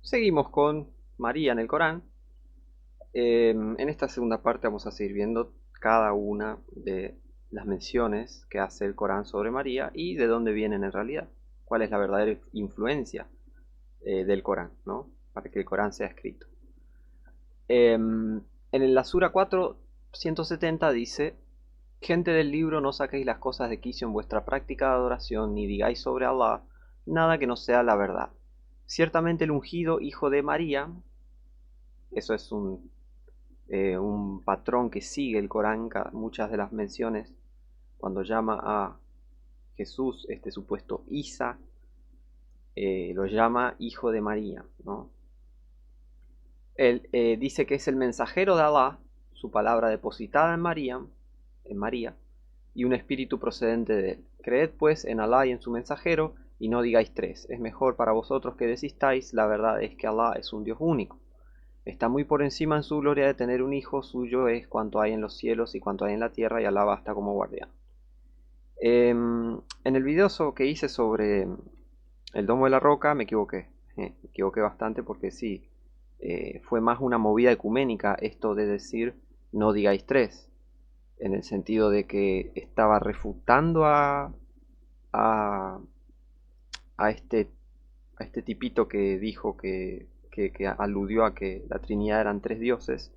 Seguimos con María en el Corán. En esta segunda parte vamos a seguir viendo cada una de las menciones que hace el Corán sobre María y de dónde vienen en realidad. Cuál es la verdadera influencia del Corán, ¿no? Para que el Corán sea escrito. En la Sura 470 dice: Gente del libro, no saquéis las cosas de quicio en vuestra práctica de adoración, ni digáis sobre Allah nada que no sea la verdad. Ciertamente el ungido hijo de María, eso es un patrón que sigue el Corán, muchas de las menciones, cuando llama a Jesús, este supuesto Isa, lo llama hijo de María, ¿no? Él dice que es el mensajero de Allah, su palabra depositada en María, y un espíritu procedente de él. Creed pues en Allah y en su mensajero, y no digáis tres. Es mejor para vosotros que desistáis, la verdad es que Allah es un Dios único. Está muy por encima en su gloria de tener un hijo, suyo es cuanto hay en los cielos y cuanto hay en la tierra, y Alá basta como guardián. En el video que hice sobre el Domo de la Roca me equivoqué. Me equivoqué bastante porque sí, fue más una movida ecuménica esto de decir no digáis tres, en el sentido de que estaba refutando a, a este, a este tipito que dijo que aludió a que la Trinidad eran tres dioses,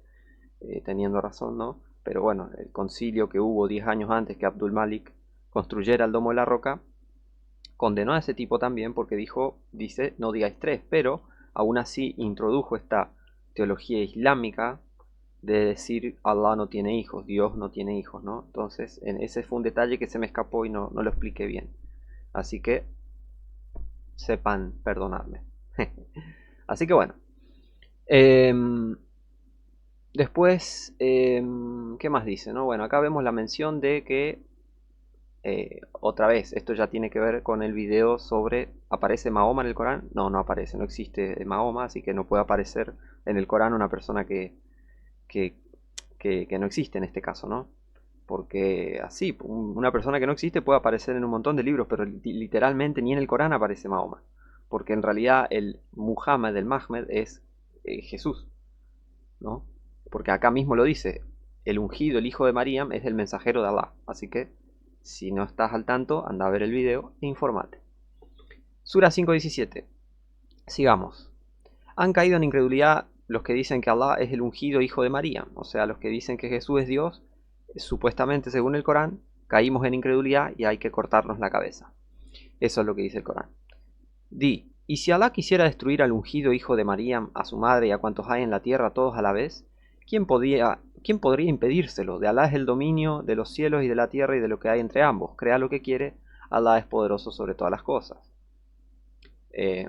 teniendo razón, ¿no? Pero bueno, el concilio que hubo 10 años antes que Abdul Malik construyera el Domo de la Roca, condenó a ese tipo también porque dice, no digáis tres, pero aún así introdujo esta teología islámica de decir Allah no tiene hijos, Dios no tiene hijos, ¿no? Entonces, ese fue un detalle que se me escapó y no lo expliqué bien. Así que sepan perdonarme. Así que bueno. Después, ¿qué más dice? ¿No? Bueno, acá vemos la mención de que, otra vez, esto ya tiene que ver con el video sobre, ¿aparece Mahoma en el Corán? No, no aparece, no existe Mahoma, así que no puede aparecer en el Corán una persona que, que no existe en este caso, ¿no? Porque así, una persona que no existe puede aparecer en un montón de libros, pero literalmente ni en el Corán aparece Mahoma. Porque en realidad el Muhammad, el Mahmed, es Jesús, ¿no? Porque acá mismo lo dice, el ungido, el hijo de Maríam, es el mensajero de Allah. Así que, si no estás al tanto, anda a ver el video e informate. Sura 5:17. Sigamos. Han caído en incredulidad los que dicen que Allah es el ungido hijo de María, o sea, los que dicen que Jesús es Dios, supuestamente según el Corán, caímos en incredulidad y hay que cortarnos la cabeza. Eso es lo que dice el Corán. Di, ¿y si Allah quisiera destruir al ungido hijo de María, a su madre y a cuantos hay en la tierra todos a la vez? ¿Quién podría impedírselo? De Allah es el dominio de los cielos y de la tierra y de lo que hay entre ambos. Crea lo que quiere, Allah es poderoso sobre todas las cosas. Eh,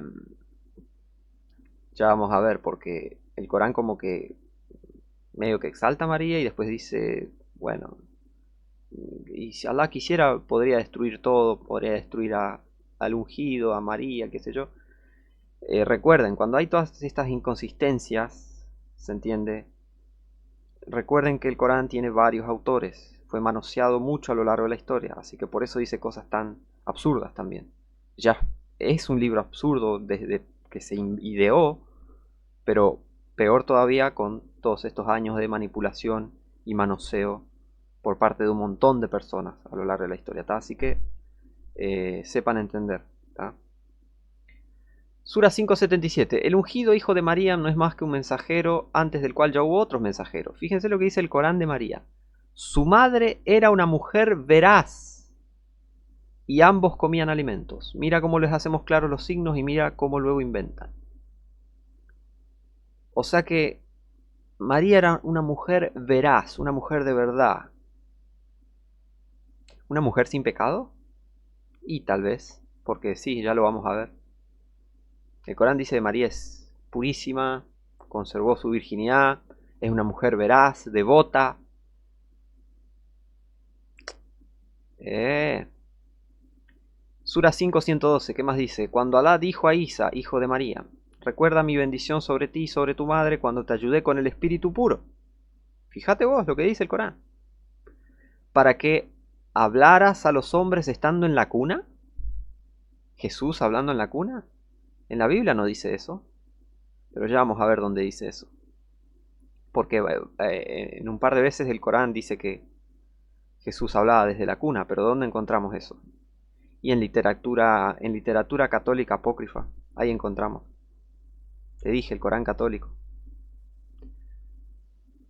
ya vamos a ver, porque el Corán como que medio que exalta a María y después dice, bueno, y si Allah quisiera podría destruir todo, podría destruir al ungido, a María, qué sé yo. Recuerden, cuando hay todas estas inconsistencias, ¿se entiende? Recuerden que el Corán tiene varios autores, fue manoseado mucho a lo largo de la historia, así que por eso dice cosas tan absurdas también. Ya es un libro absurdo desde que se ideó, pero peor todavía con todos estos años de manipulación y manoseo por parte de un montón de personas a lo largo de la historia, ¿tá? Así que sepan entender, ¿tá? Sura 5:77. El ungido hijo de María no es más que un mensajero antes del cual ya hubo otros mensajeros. Fíjense lo que dice el Corán de María. Su madre era una mujer veraz y ambos comían alimentos. Mira cómo les hacemos claros los signos y mira cómo luego inventan. O sea que María era una mujer veraz, una mujer de verdad. ¿Una mujer sin pecado? Y tal vez, porque sí, ya lo vamos a ver. El Corán dice que María es purísima, conservó su virginidad, es una mujer veraz, devota. Eh. Sura 5:112, ¿qué más dice? Cuando Alá dijo a Isa, hijo de María, recuerda mi bendición sobre ti y sobre tu madre cuando te ayudé con el espíritu puro. Fíjate vos lo que dice el Corán. Para que hablaras a los hombres estando en la cuna. Jesús hablando en la cuna. En la Biblia no dice eso. Pero ya vamos a ver dónde dice eso. Porque en un par de veces el Corán dice que Jesús hablaba desde la cuna, pero ¿dónde encontramos eso? Y en literatura católica apócrifa, ahí encontramos. Te dije, el Corán católico.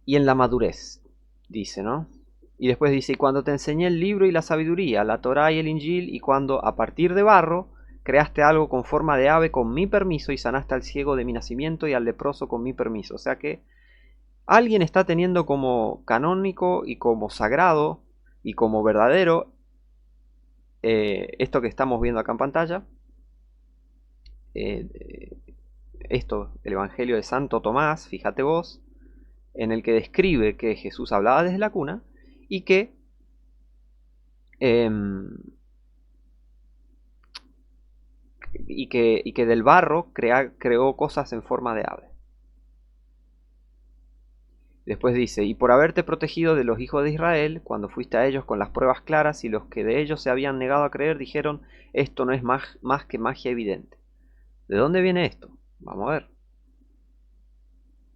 Y en la madurez, dice, ¿no? Y después dice, y cuando te enseñé el libro y la sabiduría, la Torá y el Injil, y cuando a partir de barro creaste algo con forma de ave con mi permiso y sanaste al ciego de mi nacimiento y al leproso con mi permiso. O sea que alguien está teniendo como canónico y como sagrado y como verdadero esto que estamos viendo acá en pantalla. Esto, el Evangelio de Santo Tomás, fíjate vos, en el que describe que Jesús hablaba desde la cuna y que del barro creó cosas en forma de ave. Después dice, y por haberte protegido de los hijos de Israel, cuando fuiste a ellos con las pruebas claras y los que de ellos se habían negado a creer dijeron, esto no es más que magia evidente. ¿De dónde viene esto? Vamos a ver.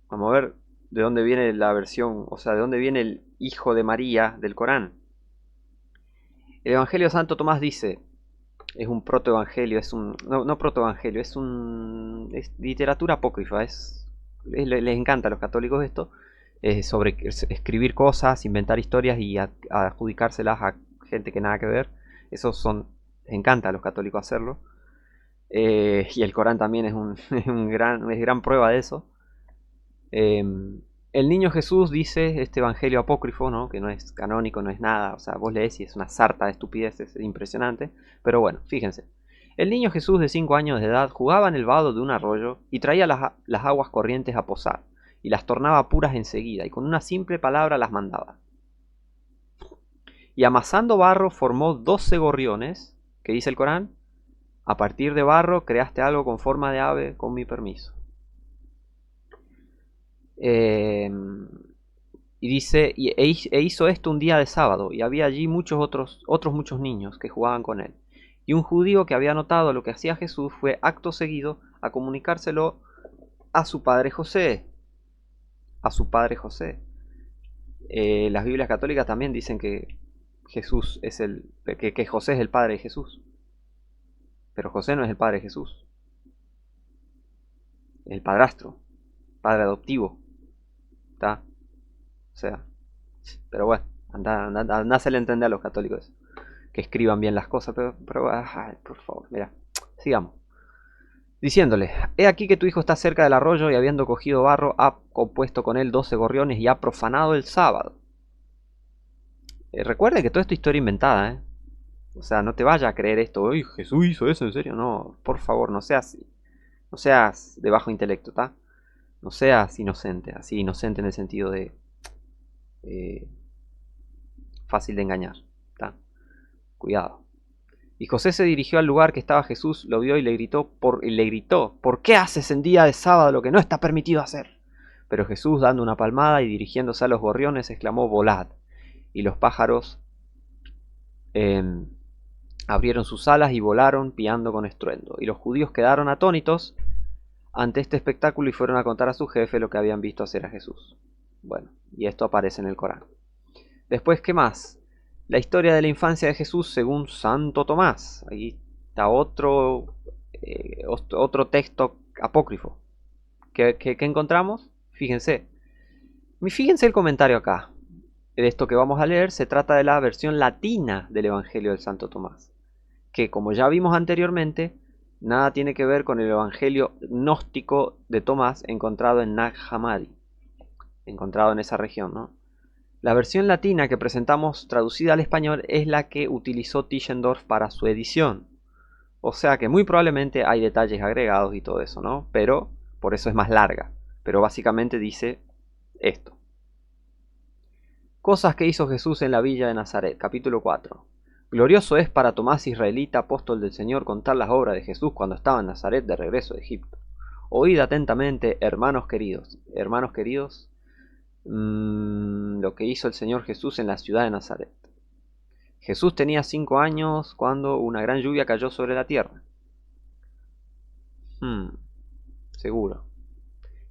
Vamos a ver de dónde viene la versión, o sea, de dónde viene el hijo de María del Corán. El Evangelio de Santo Tomás dice, es un protoevangelio, no protoevangelio, es literatura apócrifa, les encanta a los católicos esto, sobre escribir cosas, inventar historias y adjudicárselas a gente que nada que ver. Les encanta a los católicos hacerlo. Y el Corán también es gran prueba de eso. El niño Jesús dice este evangelio apócrifo, ¿no? Que no es canónico, no es nada, o sea, vos lees y es una sarta de estupideces, es impresionante, pero bueno, fíjense. El niño Jesús de 5 años de edad jugaba en el vado de un arroyo y traía las aguas corrientes a posar, y las tornaba puras enseguida, y con una simple palabra las mandaba. Y amasando barro formó 12 gorriones, que dice el Corán, a partir de barro creaste algo con forma de ave con mi permiso. Y dice, e hizo esto un día de sábado, y había allí otros muchos niños que jugaban con él. Y un judío que había notado lo que hacía Jesús fue acto seguido a comunicárselo a su padre José. A su padre José. Las Biblias católicas también dicen que Jesús es que José es el padre de Jesús. Pero José no es el padre de Jesús. Es el padrastro, padre adoptivo. ¿Está? O sea, pero bueno, anda a hacerle entender a los católicos que escriban bien las cosas, pero ay, por favor, mira, sigamos. Diciéndole, he aquí que tu hijo está cerca del arroyo y habiendo cogido barro, ha compuesto con él 12 gorriones y ha profanado el sábado. Recuerden que toda esta historia inventada, ¿eh? O sea, no te vayas a creer esto, uy, Jesús hizo eso, en serio, no, por favor, no seas de bajo intelecto, ¿está? No seas inocente, así inocente en el sentido de fácil de engañar, ¿está? Cuidado. Y José se dirigió al lugar que estaba Jesús, lo vio y le gritó, ¿por qué haces en día de sábado lo que no está permitido hacer? Pero Jesús, dando una palmada y dirigiéndose a los gorriones, exclamó, volad. Y los pájaros abrieron sus alas y volaron, piando con estruendo. Y los judíos quedaron atónitos ante este espectáculo y fueron a contar a su jefe lo que habían visto hacer a Jesús. Bueno, y esto aparece en el Corán. Después, ¿qué más? La historia de la infancia de Jesús según Santo Tomás. Ahí está otro texto apócrifo. ¿Qué encontramos? Fíjense. Fíjense el comentario acá. De esto que vamos a leer se trata de la versión latina del Evangelio del Santo Tomás. Que como ya vimos anteriormente, nada tiene que ver con el Evangelio gnóstico de Tomás encontrado en Nag Hammadi. Encontrado en esa región, ¿no? La versión latina que presentamos traducida al español es la que utilizó Tischendorf para su edición. O sea que muy probablemente hay detalles agregados y todo eso, ¿no? Pero por eso es más larga. Pero básicamente dice esto. Cosas que hizo Jesús en la villa de Nazaret, capítulo 4. Glorioso es para Tomás israelita, apóstol del Señor, contar las obras de Jesús cuando estaba en Nazaret de regreso de Egipto. Oíd atentamente, hermanos queridos. Hermanos queridos, lo que hizo el Señor Jesús en la ciudad de Nazaret. Jesús tenía 5 años cuando una gran lluvia cayó sobre la tierra. Seguro.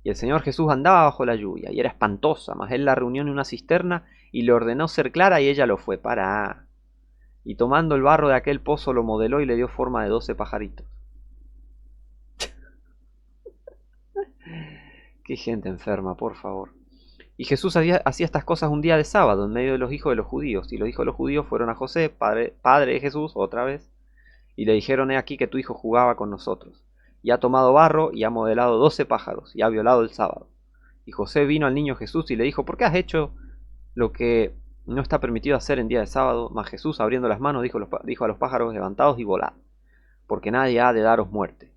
Y el Señor Jesús andaba bajo la lluvia, y era espantosa, mas él la reunió en una cisterna, y le ordenó ser clara, y ella lo fue. Para. Y tomando el barro de aquel pozo lo modeló y le dio forma de 12 pajaritos. Qué gente enferma, por favor. Y Jesús hacía estas cosas un día de sábado, en medio de los hijos de los judíos. Y los hijos de los judíos fueron a José, padre de Jesús, otra vez, y le dijeron: he aquí que tu hijo jugaba con nosotros, y ha tomado barro, y ha modelado 12 pájaros, y ha violado el sábado. Y José vino al niño Jesús y le dijo: ¿por qué has hecho lo que no está permitido hacer en día de sábado? Mas Jesús, abriendo las manos, dijo a los pájaros: levantaos y volad, porque nadie ha de daros muerte.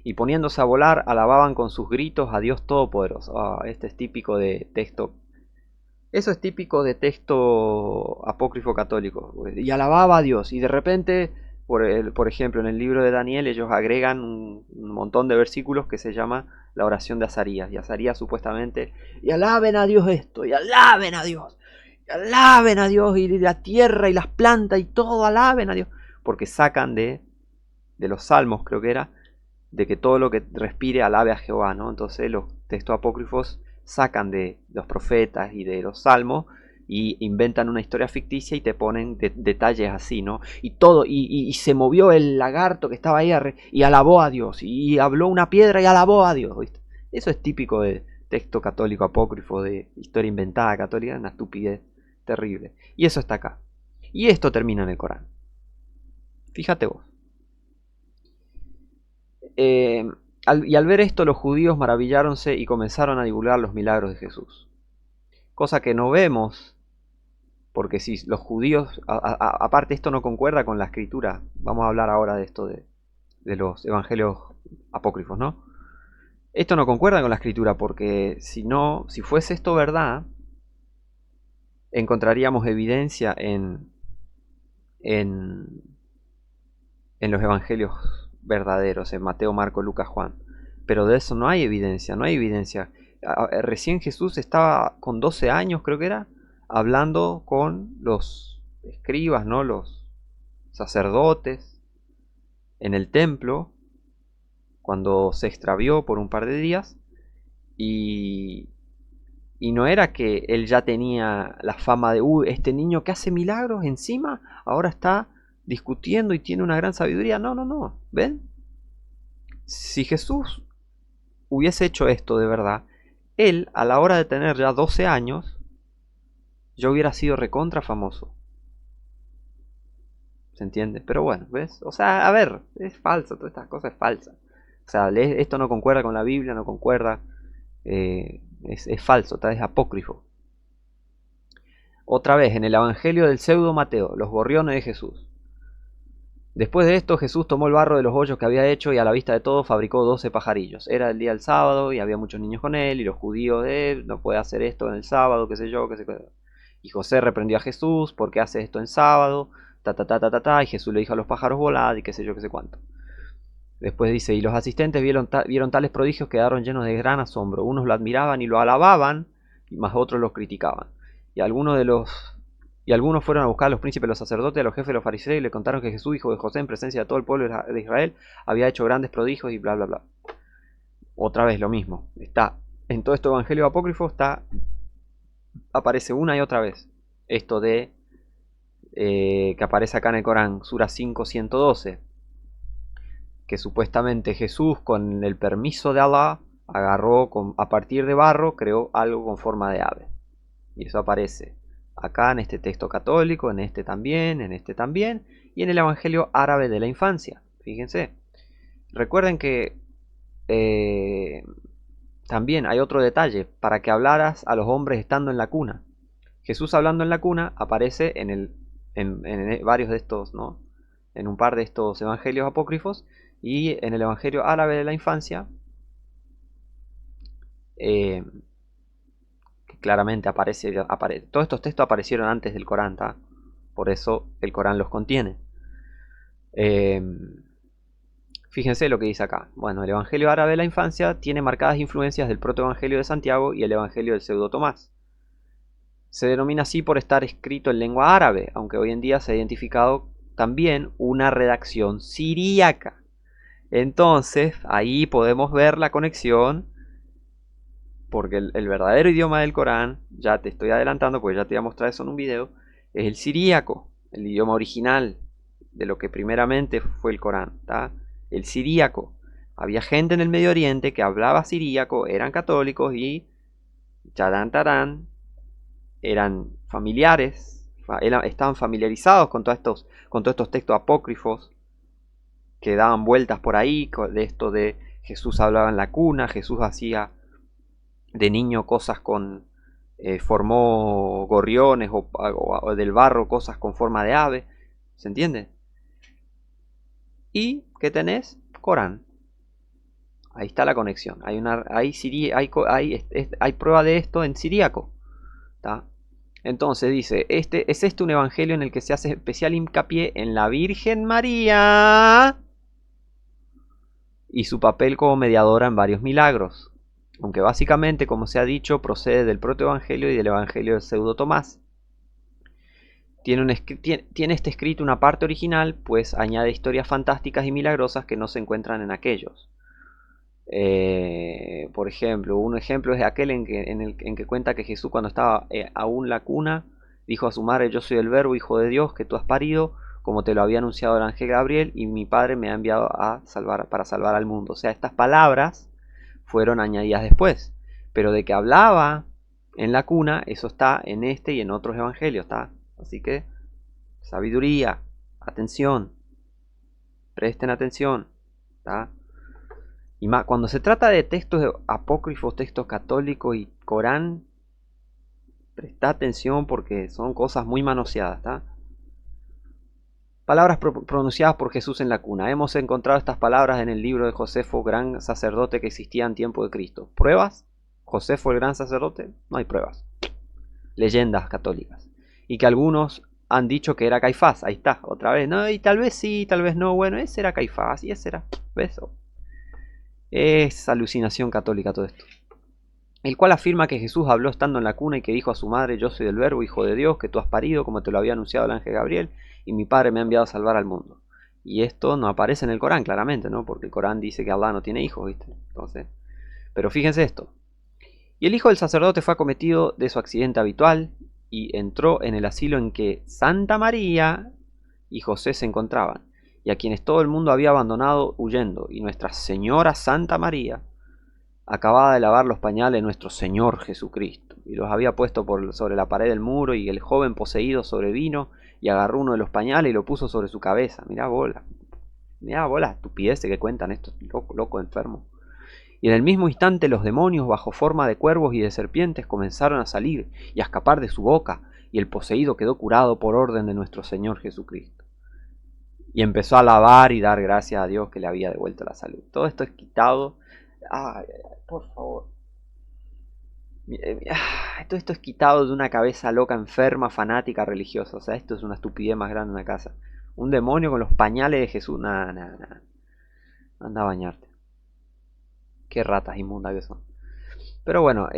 Y poniéndose a volar, alababan con sus gritos a Dios Todopoderoso. Este es típico de texto. Eso es típico de texto apócrifo católico. Y alababa a Dios. Y de repente, por ejemplo, en el libro de Daniel, ellos agregan un montón de versículos que se llama la oración de Azarías. Y Azarías supuestamente: y alaben a Dios esto, y alaben a Dios, y alaben a Dios, y la tierra y las plantas y todo alaben a Dios. Porque sacan de los salmos, creo que era, de que todo lo que respire alabe a Jehová, ¿no? Entonces los textos apócrifos sacan de los profetas y de los salmos y inventan una historia ficticia y te ponen detalles así, ¿no? Y todo, y se movió el lagarto que estaba ahí y alabó a Dios, y habló una piedra y alabó a Dios, ¿viste? Eso es típico de texto católico apócrifo, de historia inventada católica, una estupidez terrible. Y eso está acá. Y esto termina en el Corán. Fíjate vos. Y al ver esto, los judíos maravilláronse y comenzaron a divulgar los milagros de Jesús. Cosa que no vemos, porque si los judíos, aparte esto no concuerda con la escritura. Vamos a hablar ahora de esto de los evangelios apócrifos, ¿no? Esto no concuerda con la escritura, porque si fuese esto verdad, encontraríamos evidencia en los evangelios verdaderos, en Mateo, Marco, Lucas, Juan. Pero de eso no hay evidencia, no hay evidencia. Recién Jesús estaba con 12 años, creo que era, hablando con los escribas, ¿no? Los sacerdotes en el templo, cuando se extravió por un par de días. Y no era que él ya tenía la fama de: este niño que hace milagros, encima ahora está discutiendo y tiene una gran sabiduría. No, no, no. ¿Ven? Si Jesús hubiese hecho esto de verdad, él, a la hora de tener ya 12 años, ya hubiera sido recontra famoso. ¿Se entiende? Pero bueno, ¿ves? O sea, a ver, es falso, todas estas cosas es falsa. O sea, esto no concuerda con la Biblia, no concuerda. Es falso, tal vez apócrifo. Otra vez, en el Evangelio del pseudo Mateo, los gorriones de Jesús. Después de esto, Jesús tomó el barro de los hoyos que había hecho y a la vista de todos fabricó 12 pajarillos. Era el día del sábado y había muchos niños con él, y los judíos de él: no puede hacer esto en el sábado, qué sé yo, qué sé qué. Y José reprendió a Jesús: ¿por qué hace esto en sábado? Y Jesús le dijo a los pájaros: volad, y qué sé yo, qué sé cuánto. Después dice: y los asistentes vieron tales prodigios, quedaron llenos de gran asombro. Unos lo admiraban y lo alababan, mas otros los criticaban. Y algunos fueron a buscar a los príncipes de los sacerdotes, a los jefes de los fariseos, y le contaron que Jesús, hijo de José, en presencia de todo el pueblo de Israel, había hecho grandes prodigios y bla, bla, bla. Otra vez lo mismo. Está en todo este evangelio apócrifo, aparece una y otra vez esto de que aparece acá en el Corán, Sura 5, 112. Que supuestamente Jesús, con el permiso de Allah, agarró a partir de barro, creó algo con forma de ave. Y eso aparece acá en este texto católico, en este también, y en el Evangelio árabe de la infancia. Fíjense. Recuerden que también hay otro detalle: para que hablaras a los hombres estando en la cuna. Jesús hablando en la cuna aparece en varios de estos, ¿no? En un par de estos evangelios apócrifos. Y en el Evangelio árabe de la infancia, que claramente aparece. Todos estos textos aparecieron antes del Corán, ¿tá? Por eso el Corán los contiene. Fíjense lo que dice acá. Bueno, el Evangelio árabe de la infancia tiene marcadas influencias del protoevangelio de Santiago y el Evangelio del pseudo Tomás. Se denomina así por estar escrito en lengua árabe, aunque hoy en día se ha identificado también una redacción siríaca. Entonces, ahí podemos ver la conexión porque el verdadero idioma del Corán, ya te estoy adelantando porque ya te voy a mostrar eso en un video, es el siríaco, el idioma original de lo que primeramente fue el Corán, ¿tá? El siríaco. Había gente en el Medio Oriente que hablaba siríaco, eran católicos y charán tarán, eran familiares, estaban familiarizados con todos estos textos apócrifos que daban vueltas por ahí, de esto de Jesús hablaba en la cuna, Jesús hacía de niño cosas con, formó gorriones o del barro cosas con forma de ave, ¿se entiende? Y ¿qué tenés? Corán. Ahí está la conexión. Hay prueba de esto en siríaco. ¿Tá? Entonces dice, ¿es este un evangelio en el que se hace especial hincapié en la Virgen María y su papel como mediadora en varios milagros? Aunque básicamente, como se ha dicho, procede del protoevangelio y del evangelio de Pseudo Tomás. Tiene este escrito una parte original, pues añade historias fantásticas y milagrosas que no se encuentran en aquellos. Por ejemplo, un ejemplo es aquel en que cuenta que Jesús, cuando estaba aún en la cuna, dijo a su madre: yo soy el verbo, hijo de Dios, que tú has parido, como te lo había anunciado el ángel Gabriel, y mi padre me ha enviado para salvar al mundo. O sea, estas palabras fueron añadidas después, pero de que hablaba en la cuna, eso está en este y en otros evangelios, ¿está? Así que sabiduría, atención, presten atención, ¿está? Y más, cuando se trata de textos apócrifos, textos católicos y Corán, presta atención porque son cosas muy manoseadas, ¿tá? Palabras pronunciadas por Jesús en la cuna. Hemos encontrado estas palabras en el libro de Josefo, gran sacerdote que existía en tiempo de Cristo. ¿Pruebas? ¿Josefo el gran sacerdote? No hay pruebas. Leyendas católicas. Y que algunos han dicho que era Caifás. Ahí está, otra vez. No, y tal vez sí, tal vez no. Bueno, ese era Caifás y ese era. ¿Ves? Es alucinación católica todo esto. El cual afirma que Jesús habló estando en la cuna y que dijo a su madre: yo soy el verbo, hijo de Dios, que tú has parido, como te lo había anunciado el ángel Gabriel, y mi padre me ha enviado a salvar al mundo. Y esto no aparece en el Corán, claramente, ¿no? Porque el Corán dice que Allah no tiene hijos, ¿viste? Entonces, pero fíjense esto. Y el hijo del sacerdote fue acometido de su accidente habitual y entró en el asilo en que Santa María y José se encontraban, y a quienes todo el mundo había abandonado huyendo, y Nuestra Señora Santa María acababa de lavar los pañales de nuestro Señor Jesucristo, y los había puesto sobre la pared del muro, y el joven poseído sobrevino y agarró uno de los pañales y lo puso sobre su cabeza. Mirá bola estupideces que cuentan estos locos enfermos. Y en el mismo instante los demonios, bajo forma de cuervos y de serpientes, comenzaron a salir y a escapar de su boca, y el poseído quedó curado por orden de nuestro Señor Jesucristo. Y empezó a alabar y dar gracias a Dios que le había devuelto la salud. Todo esto es quitado. Ay, por favor. Todo esto es quitado de una cabeza loca, enferma, fanática, religiosa. O sea, esto es una estupidez más grande en la casa. Un demonio con los pañales de Jesús. Nada. Anda a bañarte. Qué ratas inmundas que son. Pero bueno,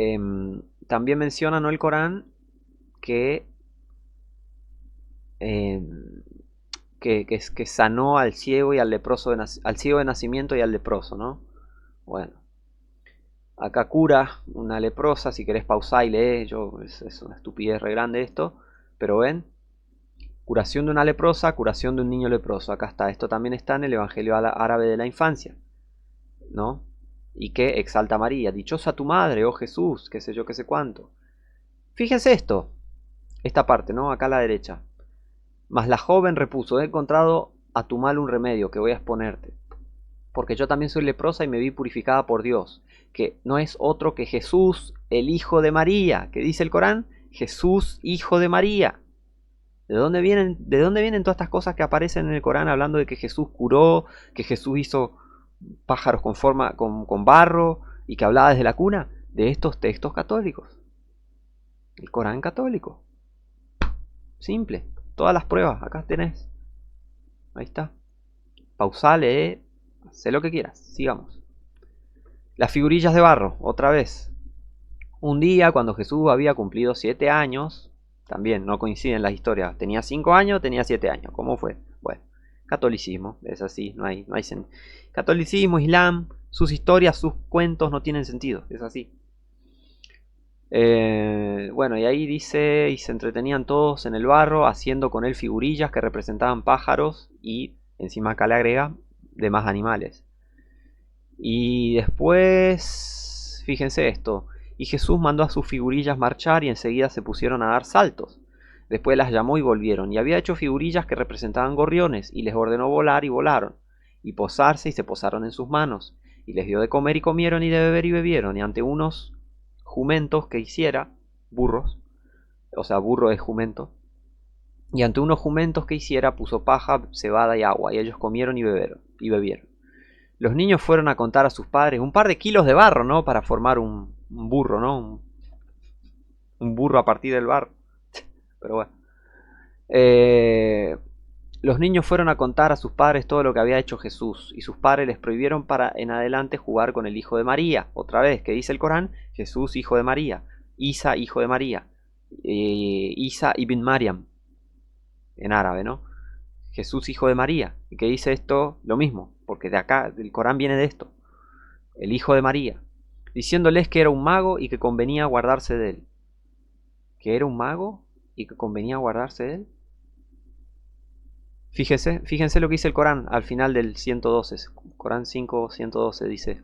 también menciona, ¿no?, el Corán que, que sanó al ciego y al leproso, al ciego de nacimiento y al leproso, ¿no? Bueno, acá cura una leprosa. Si querés pausar y leer, es una estupidez re grande esto, pero ven, curación de una leprosa, curación de un niño leproso. Acá está, esto también está en el Evangelio árabe de la infancia, ¿no? Y que exalta a María: dichosa tu madre, oh Jesús, qué sé yo, qué sé cuánto. Fíjense esto, esta parte, ¿no? Acá a la derecha. Mas la joven repuso: he encontrado a tu mal un remedio que voy a exponerte, porque yo también soy leprosa y me vi purificada por Dios, que no es otro que Jesús, el hijo de María. ¿Qué dice el Corán? Jesús, hijo de María. ¿De dónde vienen todas estas cosas que aparecen en el Corán hablando de que Jesús curó, que Jesús hizo pájaros con barro y que hablaba desde la cuna? De estos textos católicos. El Corán católico. Simple. Todas las pruebas, acá tenés. Ahí está. Pausá, lee, sé lo que quieras. Sigamos. Las figurillas de barro, otra vez. Un día, cuando Jesús había cumplido 7 años, también no coinciden las historias. Tenía 5 años, tenía 7 años. ¿Cómo fue? Bueno, catolicismo, es así, no hay catolicismo, islam, sus historias, sus cuentos no tienen sentido, es así. Bueno, y ahí dice, y se entretenían todos en el barro haciendo con él figurillas que representaban pájaros y encima acá le agrega demás animales. Y después, fíjense esto, y Jesús mandó a sus figurillas marchar y enseguida se pusieron a dar saltos. Después las llamó y volvieron, y había hecho figurillas que representaban gorriones, y les ordenó volar y volaron, y posarse y se posaron en sus manos, y les dio de comer y comieron y de beber y bebieron, y ante unos jumentos que hiciera, burros, o sea, burro es jumento, y ante unos jumentos que hiciera puso paja, cebada y agua, y ellos comieron y bebieron. Los niños fueron a contar a sus padres un par de kilos de barro, ¿no? Para formar un burro, ¿no? Un burro a partir del barro. Pero bueno. Eh, los niños fueron a contar a sus padres todo lo que había hecho Jesús, y sus padres les prohibieron para en adelante jugar con el hijo de María. Otra vez, que dice el Corán, Jesús hijo de María, Isa hijo de María, Isa ibn Mariam, en árabe, ¿no? Jesús hijo de María. Y que dice esto lo mismo, porque de acá, del Corán viene de esto, el hijo de María, diciéndoles que era un mago y que convenía guardarse de él. ¿Que era un mago y que convenía guardarse de él? Fíjense lo que dice el Corán al final del 112, Corán 5, 112 dice: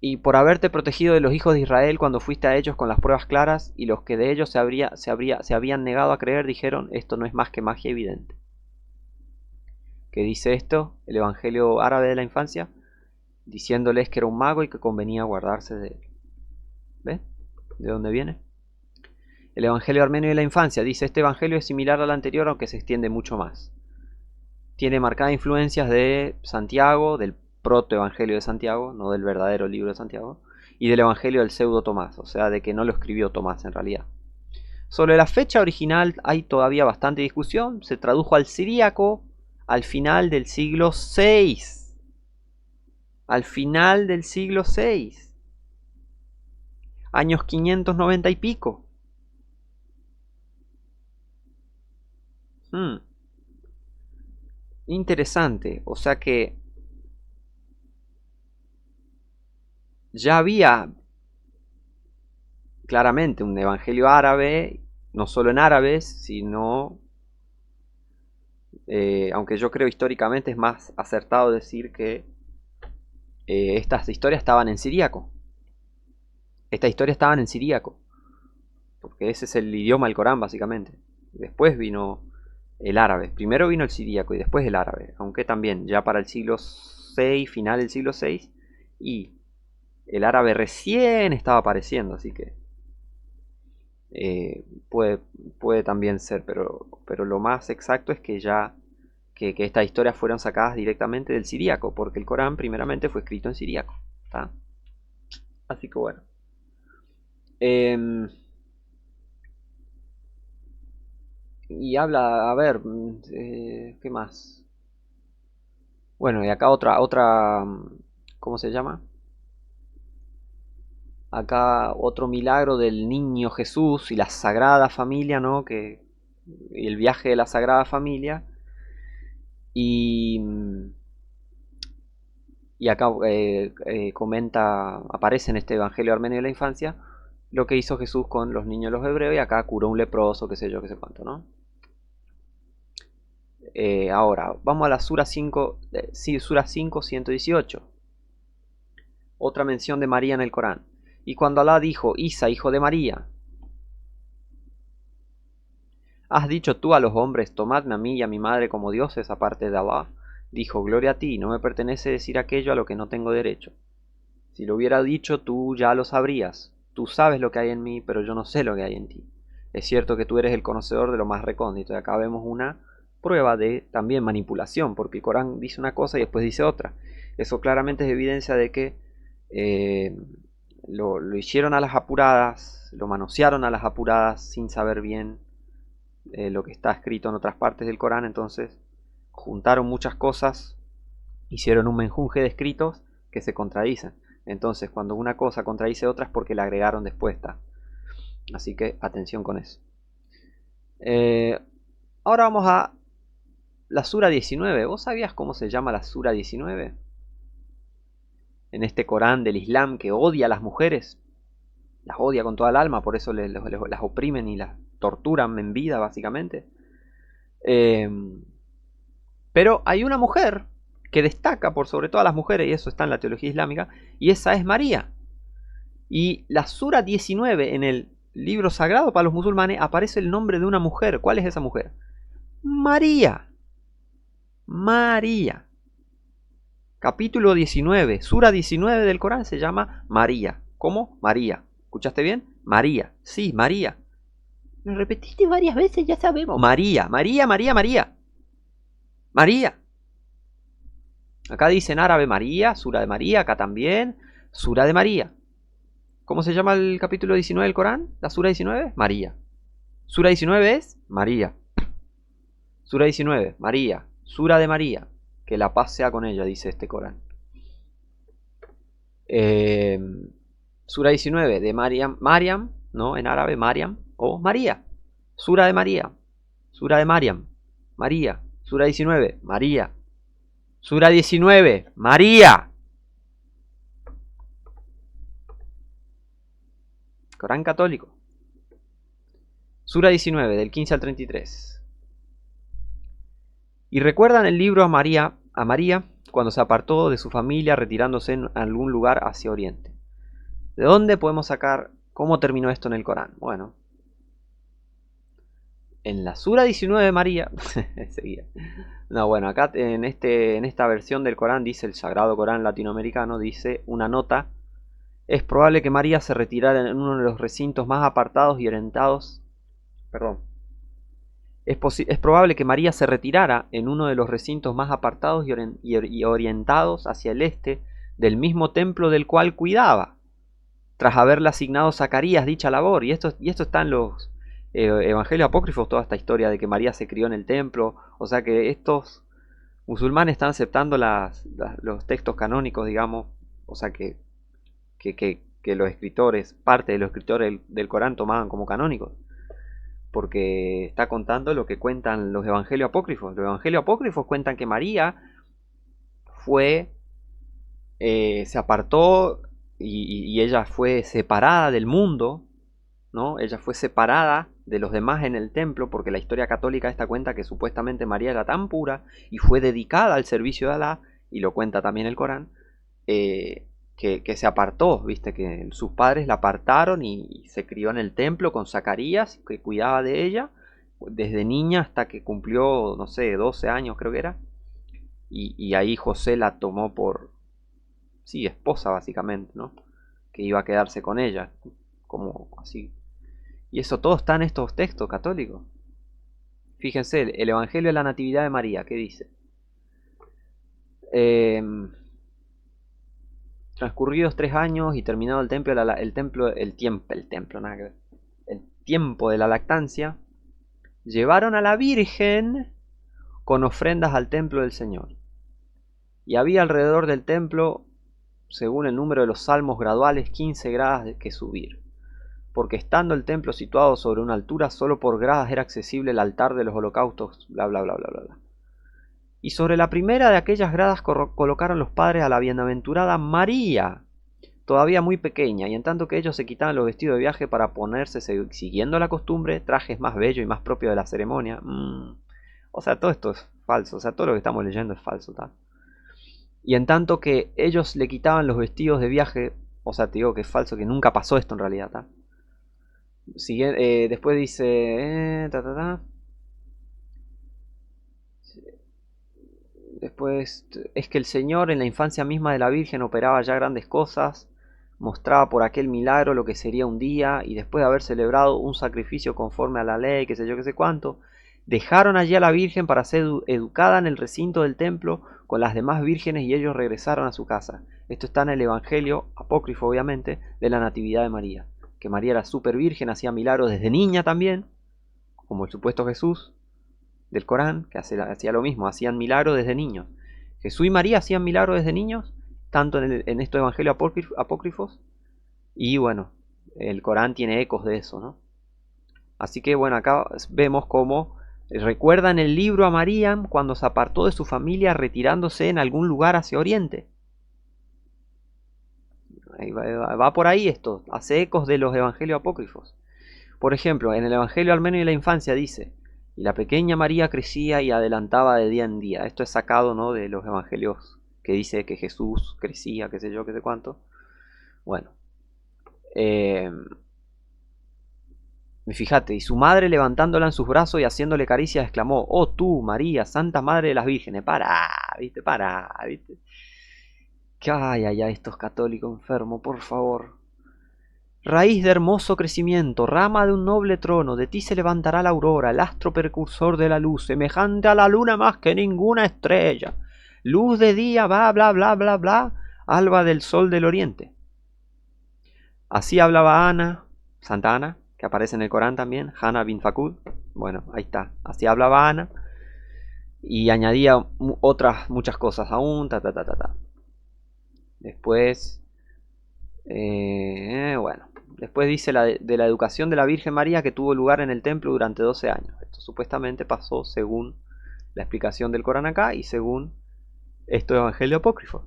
y por haberte protegido de los hijos de Israel cuando fuiste a ellos con las pruebas claras, y los que de ellos se habían negado a creer dijeron, esto no es más que magia evidente. ¿Qué dice esto? El Evangelio árabe de la infancia, diciéndoles que era un mago y que convenía guardarse de él. ¿Ves? ¿De dónde viene? El Evangelio armenio de la infancia dice, este Evangelio es similar al anterior aunque se extiende mucho más. Tiene marcadas influencias de Santiago, del proto-evangelio de Santiago, no del verdadero libro de Santiago, y del Evangelio del pseudo Tomás, o sea, de que no lo escribió Tomás en realidad. Sobre la fecha original hay todavía bastante discusión, se tradujo al siríaco al final del siglo VI. Al final del siglo VI. Años 590 y pico. Interesante, o sea que ya había claramente un evangelio árabe, no solo en árabes, sino, aunque yo creo históricamente es más acertado decir que estas historias estaban en siríaco. Estas historias estaban en siríaco, porque ese es el idioma del Corán básicamente. Después vino el árabe, primero vino el siríaco y después el árabe, aunque también ya para el siglo VI, final del siglo VI, y el árabe recién estaba apareciendo, así que puede también ser, pero lo más exacto es que ya que estas historias fueron sacadas directamente del siríaco, porque el Corán primeramente fue escrito en siríaco. ¿Tá? Así que bueno. Y habla, a ver, ¿qué más? Bueno, y acá otra, ¿cómo se llama? Acá otro milagro del niño Jesús y la Sagrada Familia, ¿no? Y el viaje de la Sagrada Familia. Y, y acá aparece en este Evangelio armenio de la infancia, lo que hizo Jesús con los niños los hebreos, y acá curó un leproso, qué sé yo, qué sé cuánto, ¿no? Ahora, vamos a la Sura 5, Sura 5, 118. Otra mención de María en el Corán. Y cuando Alá dijo, Isa, hijo de María, ¿has dicho tú a los hombres, tomadme a mí y a mi madre como dioses aparte de Alá? Dijo, gloria a ti, no me pertenece decir aquello a lo que no tengo derecho. Si lo hubiera dicho tú ya lo sabrías. Tú sabes lo que hay en mí, pero yo no sé lo que hay en ti. Es cierto que tú eres el conocedor de lo más recóndito. Y acá vemos una prueba de también manipulación, porque el Corán dice una cosa y después dice otra. Eso claramente es evidencia de que lo hicieron a las apuradas, lo manosearon a las apuradas sin saber bien lo que está escrito en otras partes del Corán. Entonces juntaron muchas cosas, hicieron un menjunje de escritos que se contradicen. Entonces cuando una cosa contradice otra es porque la agregaron después. Así que atención con eso. Ahora vamos a la Sura 19. ¿Vos sabías cómo se llama la Sura 19? En este Corán del Islam que odia a las mujeres. las odia con toda el alma, por eso las oprimen y las torturan en vida, básicamente. Pero hay una mujer que destaca por sobre todas las mujeres, y eso está en la teología islámica, y esa es María. Y la Sura 19 en el libro sagrado para los musulmanes aparece el nombre de una mujer. ¿Cuál es esa mujer? María. María. Capítulo 19, Sura 19 del Corán se llama María. ¿Cómo? María. ¿Escuchaste bien? María. Sí, María. Lo repetiste varias veces, ya sabemos. María, María, María, María. María. Acá dice en árabe María, Sura de María, acá también, Sura de María. ¿Cómo se llama el capítulo 19 del Corán? ¿La Sura 19? María. Sura 19 es María. Sura 19, María. Sura de María. Que la paz sea con ella, dice este Corán. Sura 19 de Mariam, ¿no? En árabe Mariam o María. Sura de María. Sura de Mariam. María. Sura 19, María. Sura 19, María. Corán católico. Sura 19, del 15 al 33. Y recuerdan el libro a María cuando se apartó de su familia retirándose en algún lugar hacia Oriente. ¿De dónde podemos sacar cómo terminó esto en el Corán? Bueno, en la Sura 19 de María, no, bueno, acá en esta versión del Corán dice, el Sagrado Corán latinoamericano, dice una nota: es probable que María se retirara en uno de los recintos más apartados y orientados, perdón, es probable que María se retirara en uno de los recintos más apartados y orientados hacia el este del mismo templo del cual cuidaba, tras haberle asignado Zacarías dicha labor. Y esto está en los evangelios apócrifos, toda esta historia de que María se crió en el templo. O sea que estos musulmanes están aceptando los textos canónicos, digamos. O sea que los escritores, parte de los escritores del Corán tomaban como canónicos, porque está contando lo que cuentan los evangelios apócrifos. Los evangelios apócrifos cuentan que María se apartó y ella fue separada del mundo, ¿no? Ella fue separada de los demás en el templo, porque la historia católica esta cuenta que supuestamente María era tan pura y fue dedicada al servicio de Alá, y lo cuenta también el Corán, que se apartó, viste, que sus padres la apartaron y se crió en el templo con Zacarías, que cuidaba de ella desde niña hasta que cumplió, no sé, 12 años creo que era, y ahí José la tomó por, sí, esposa básicamente, ¿no? Que iba a quedarse con ella, como así. Y eso todo está en estos textos católicos. Fíjense, el Evangelio de la Natividad de María, ¿qué dice? Transcurridos 3 años y terminado el tiempo de la lactancia, llevaron a la Virgen con ofrendas al templo del Señor. Y había alrededor del templo, según el número de los salmos graduales, 15 gradas que subir, porque estando el templo situado sobre una altura, solo por gradas era accesible el altar de los holocaustos, bla bla bla bla bla. Y sobre la primera de aquellas gradas colocaron los padres a la bienaventurada María, todavía muy pequeña, y en tanto que ellos se quitaban los vestidos de viaje para ponerse, siguiendo la costumbre, trajes más bellos y más propios de la ceremonia. O sea, todo esto es falso, o sea, todo lo que estamos leyendo es falso, ¿tá? Y en tanto que ellos le quitaban los vestidos de viaje, o sea, te digo que es falso, que nunca pasó esto en realidad, ¿tá? Después dice... Después, es que el Señor en la infancia misma de la Virgen operaba ya grandes cosas, mostraba por aquel milagro lo que sería un día, y después de haber celebrado un sacrificio conforme a la ley, qué sé yo, qué sé cuánto, dejaron allí a la Virgen para ser educada en el recinto del templo con las demás vírgenes, y ellos regresaron a su casa. Esto está en el Evangelio apócrifo, obviamente, de la Natividad de María, que María era súper virgen, hacía milagros desde niña también, como el supuesto Jesús del Corán, que hacía lo mismo, hacían milagros desde niños. Jesús y María hacían milagros desde niños, tanto en estos evangelios apócrifos, y bueno, el Corán tiene ecos de eso, ¿no? Así que bueno, acá vemos cómo recuerdan el libro a María cuando se apartó de su familia retirándose en algún lugar hacia Oriente. Va por ahí esto, hace ecos de los evangelios apócrifos. Por ejemplo, en el Evangelio Armenio de la Infancia dice: y la pequeña María crecía y adelantaba de día en día. Esto es sacado, ¿no?, de los evangelios que dice que Jesús crecía, qué sé yo, qué sé cuánto. Bueno, fíjate, y su madre levantándola en sus brazos y haciéndole caricias exclamó: oh tú, María, Santa Madre de las Vírgenes. ¿Viste? ¿Viste? Ay, ay, ay, estos católicos enfermos, por favor. Raíz de hermoso crecimiento, rama de un noble trono, de ti se levantará la aurora, el astro precursor de la luz, semejante a la luna más que ninguna estrella. Luz de día, bla, bla, bla, bla, bla, alba del sol del oriente. Así hablaba Ana, Santa Ana, que aparece en el Corán también, Hana bin Fakud. Bueno, ahí está. Así hablaba Ana. Y añadía otras muchas cosas aún, Después, bueno. Después dice de la educación de la Virgen María que tuvo lugar en el templo durante 12 años. Esto supuestamente pasó según la explicación del Corán acá y según esto evangelio apócrifo.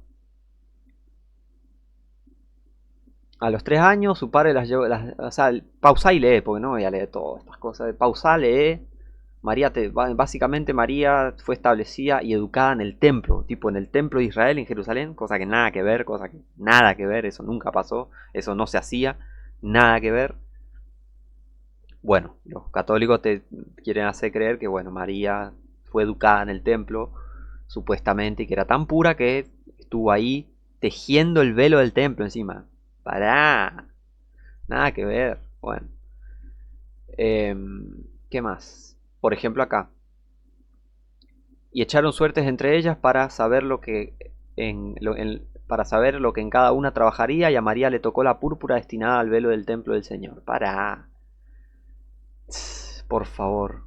A los 3 años su padre las llevó, o sea, pausá y lee, porque no voy a leer todas estas cosas. Pausá, lee. Básicamente María fue establecida y educada en el templo, tipo en el templo de Israel en Jerusalén, cosa que nada que ver, eso nunca pasó, eso no se hacía, nada que ver. Bueno, los católicos te quieren hacer creer que, bueno, María fue educada en el templo, supuestamente, y que era tan pura que estuvo ahí tejiendo el velo del templo encima. Nada que ver. Bueno, ¿qué más? Por ejemplo acá. Y echaron suertes entre ellas para saber lo que para saber lo que en cada una trabajaría, y a María le tocó la púrpura destinada al velo del templo del Señor. Por favor.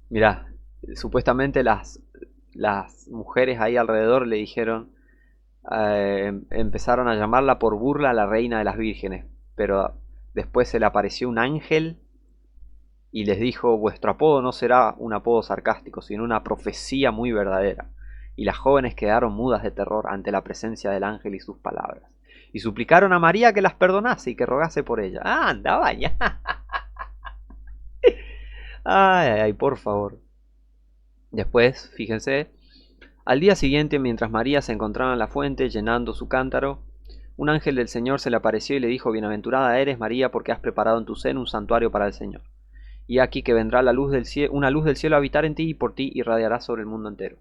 Mirá, supuestamente las mujeres ahí alrededor le dijeron, empezaron a llamarla por burla la reina de las vírgenes, pero después se le apareció un ángel y les dijo: vuestro apodo no será un apodo sarcástico, sino una profecía muy verdadera. Y las jóvenes quedaron mudas de terror ante la presencia del ángel y sus palabras, y suplicaron a María que las perdonase y que rogase por ella. Andaba ya. Ay, por favor. Después, fíjense, al día siguiente, mientras María se encontraba en la fuente llenando su cántaro, un ángel del Señor se le apareció y le dijo: bienaventurada eres, María, porque has preparado en tu seno un santuario para el Señor. Y aquí que vendrá una luz del cielo a habitar en ti, y por ti irradiará sobre el mundo entero.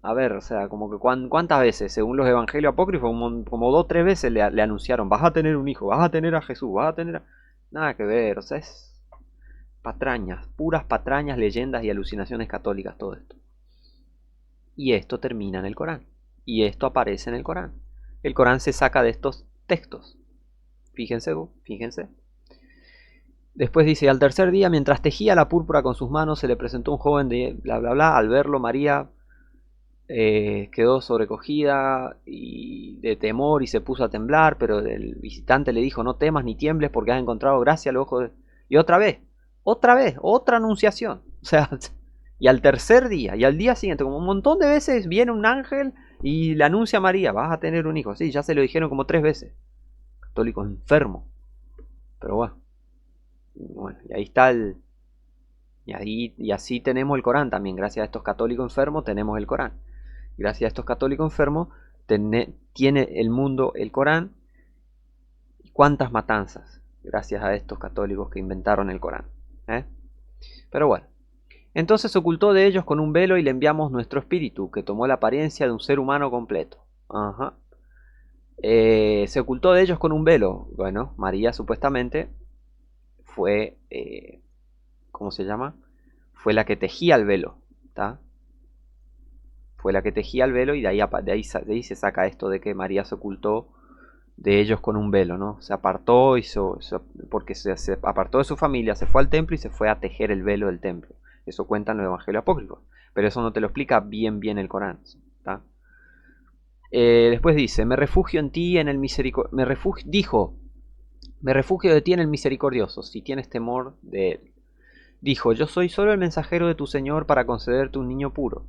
A ver, o sea, como que cuántas veces, según los evangelios apócrifos, como 2 o 3 veces le anunciaron: vas a tener un hijo, vas a tener a Jesús, vas a tener Nada que ver, o sea, es patrañas, puras patrañas, leyendas y alucinaciones católicas todo esto. Y esto termina en el Corán. Y esto aparece en el Corán. El Corán se saca de estos textos. Fíjense, fíjense. Después dice: al tercer día, mientras tejía la púrpura con sus manos, se le presentó un joven de bla bla bla. Al verlo, María quedó sobrecogida y de temor y se puso a temblar, pero el visitante le dijo: no temas ni tiembles, porque has encontrado gracia al ojo de... Y otra vez, otra anunciación. O sea, y al tercer día y al día siguiente, como un montón de veces, viene un ángel y le anuncia a María: vas a tener un hijo. Sí, ya se lo dijeron como 3 veces. Católico enfermo. Pero bueno, y ahí está y así tenemos el Corán también. Gracias a estos católicos enfermos tenemos el Corán. Gracias a estos católicos enfermos tiene el mundo el Corán. Y cuántas matanzas gracias a estos católicos que inventaron el Corán. Pero bueno. Entonces se ocultó de ellos con un velo y le enviamos nuestro espíritu, que tomó la apariencia de un ser humano completo. Se ocultó de ellos con un velo. Bueno, María supuestamente fue, ¿cómo se llama? Fue la que tejía el velo, ¿está? Fue la que tejía el velo, y de ahí se saca esto de que María se ocultó de ellos con un velo, ¿no? Se apartó porque se apartó de su familia, se fue al templo y se fue a tejer el velo del templo. Eso cuentan los evangelios apócrifos, pero eso no te lo explica bien el Corán, ¿está? Después dice: me refugio en ti en el misericordioso. Dijo: me refugio de ti en el misericordioso, si tienes temor de él. Dijo, yo soy solo el mensajero de tu Señor para concederte un niño puro.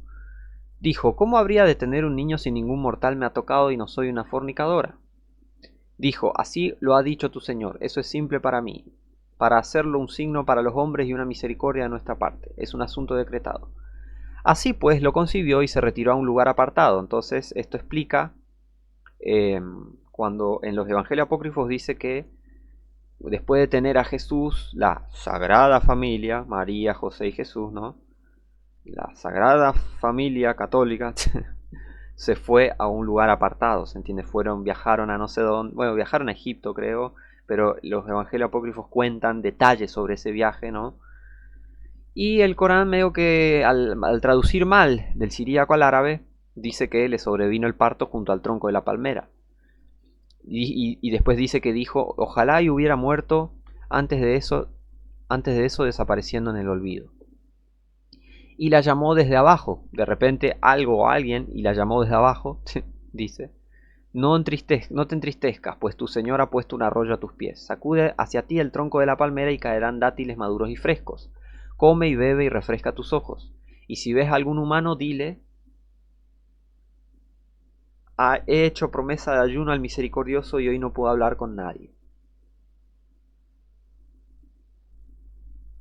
Dijo, ¿cómo habría de tener un niño si ningún mortal me ha tocado y no soy una fornicadora? Dijo, así lo ha dicho tu Señor, eso es simple para mí, para hacerlo un signo para los hombres y una misericordia de nuestra parte, es un asunto decretado. Así pues lo concibió y se retiró a un lugar apartado. Entonces esto explica cuando en los evangelios apócrifos dice que después de tener a Jesús, la sagrada familia, María, José y Jesús, ¿no? La sagrada familia católica se fue a un lugar apartado, ¿se entiende? Viajaron a no sé dónde, bueno, viajaron a Egipto creo, pero los evangelios apócrifos cuentan detalles sobre ese viaje, ¿no? Y el Corán medio que al traducir mal del siríaco al árabe, dice que le sobrevino el parto junto al tronco de la palmera. Y después dice que dijo, ojalá y hubiera muerto antes de eso desapareciendo en el olvido. Y la llamó desde abajo, de repente algo o alguien, y la llamó desde abajo, dice, no te entristezcas, pues tu Señor ha puesto un arroyo a tus pies. Sacude hacia ti el tronco de la palmera y caerán dátiles maduros y frescos. Come y bebe y refresca tus ojos. Y si ves a algún humano, dile, he hecho promesa de ayuno al misericordioso y hoy no puedo hablar con nadie.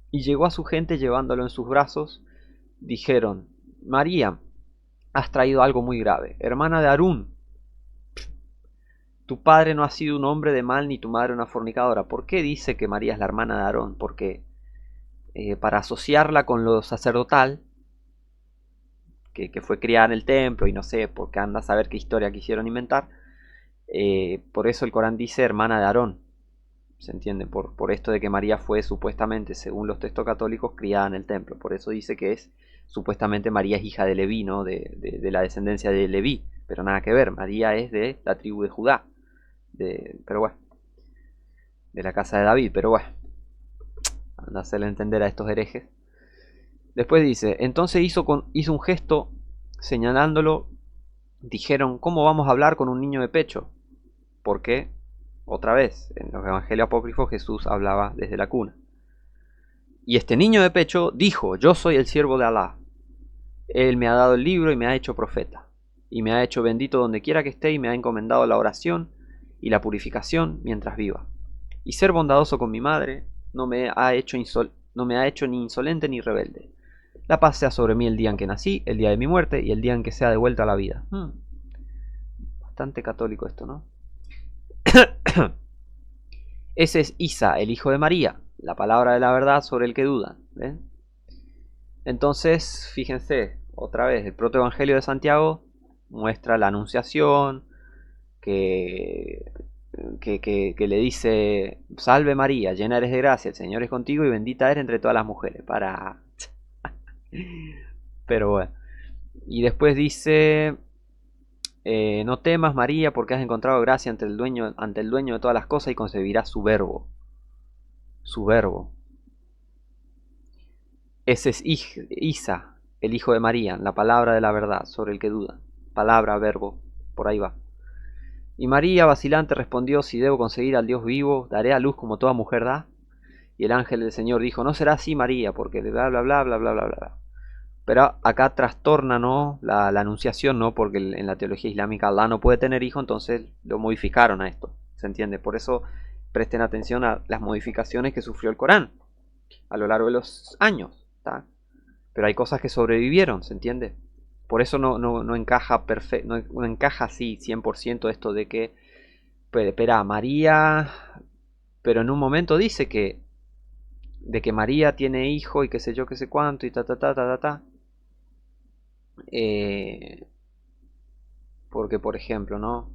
Y llegó a su gente llevándolo en sus brazos. Dijeron, María, has traído algo muy grave, hermana de Harún. Tu padre no ha sido un hombre de mal ni tu madre una fornicadora. ¿Por qué dice que María es la hermana de Aarón? Porque para asociarla con lo sacerdotal, que fue criada en el templo y no sé, porque anda a saber qué historia quisieron inventar, por eso el Corán dice hermana de Aarón, ¿se entiende? Por esto de que María fue supuestamente, según los textos católicos, criada en el templo, por eso dice que es, supuestamente María es hija de Leví, ¿no? De la descendencia de Leví, pero nada que ver, María es de la tribu de Judá, pero bueno, de la casa de David, pero bueno, anda a hacerle entender a estos herejes. Después dice, entonces hizo un gesto señalándolo, dijeron, ¿cómo vamos a hablar con un niño de pecho? Porque, otra vez, en los evangelios apócrifos Jesús hablaba desde la cuna. Y este niño de pecho dijo, yo soy el siervo de Alá. Él me ha dado el libro y me ha hecho profeta. Y me ha hecho bendito donde quiera que esté y me ha encomendado la oración y la purificación mientras viva. Y ser bondadoso con mi madre no me ha hecho ni insolente ni rebelde. La paz sea sobre mí el día en que nací, el día de mi muerte y el día en que sea devuelta a la vida. Bastante católico esto, ¿no? Ese es Isa, el hijo de María, la palabra de la verdad sobre el que dudan. ¿Ven? Entonces, fíjense, otra vez, el protoevangelio de Santiago muestra la anunciación, que le dice, salve María, llena eres de gracia, el Señor es contigo y bendita eres entre todas las mujeres. Pero bueno. Y después dice, no temas María porque has encontrado gracia ante el dueño de todas las cosas y concebirás su verbo. Su verbo. Ese es Isa, el hijo de María, la palabra de la verdad sobre el que duda. Palabra, verbo, por ahí va. Y María, vacilante, respondió, si debo conseguir al Dios vivo, daré a luz como toda mujer da. Y el ángel del Señor dijo, no será así María, porque bla bla bla bla bla bla bla. Pero acá trastorna, ¿no? la anunciación, ¿no? Porque en la teología islámica Allah no puede tener hijo, entonces lo modificaron a esto, ¿se entiende? Por eso presten atención a las modificaciones que sufrió el Corán a lo largo de los años, ¿tá? Pero hay cosas que sobrevivieron, ¿se entiende? Por eso no encaja no encaja así 100% esto de que, espera, María, pero en un momento dice que de que María tiene hijo y qué sé yo, qué sé cuánto y ta ta ta ta ta ta. Porque por ejemplo, ¿no?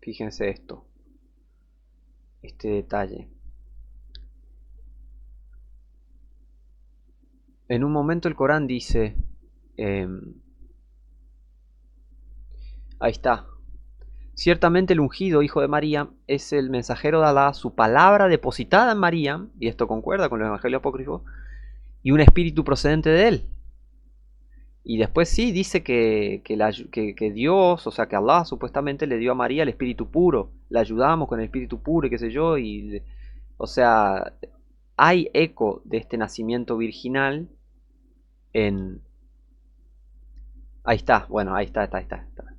Fíjense este detalle. En un momento el Corán dice, ahí está, ciertamente el ungido, hijo de María, es el mensajero de Alá, su palabra depositada en María, y esto concuerda con los evangelios apócrifos, y un espíritu procedente de él. Y después sí dice que Dios, o sea, que Allah supuestamente le dio a María el espíritu puro, la ayudamos con el espíritu puro y qué sé yo, o sea, hay eco de este nacimiento virginal en... Ahí está, bueno, ahí está.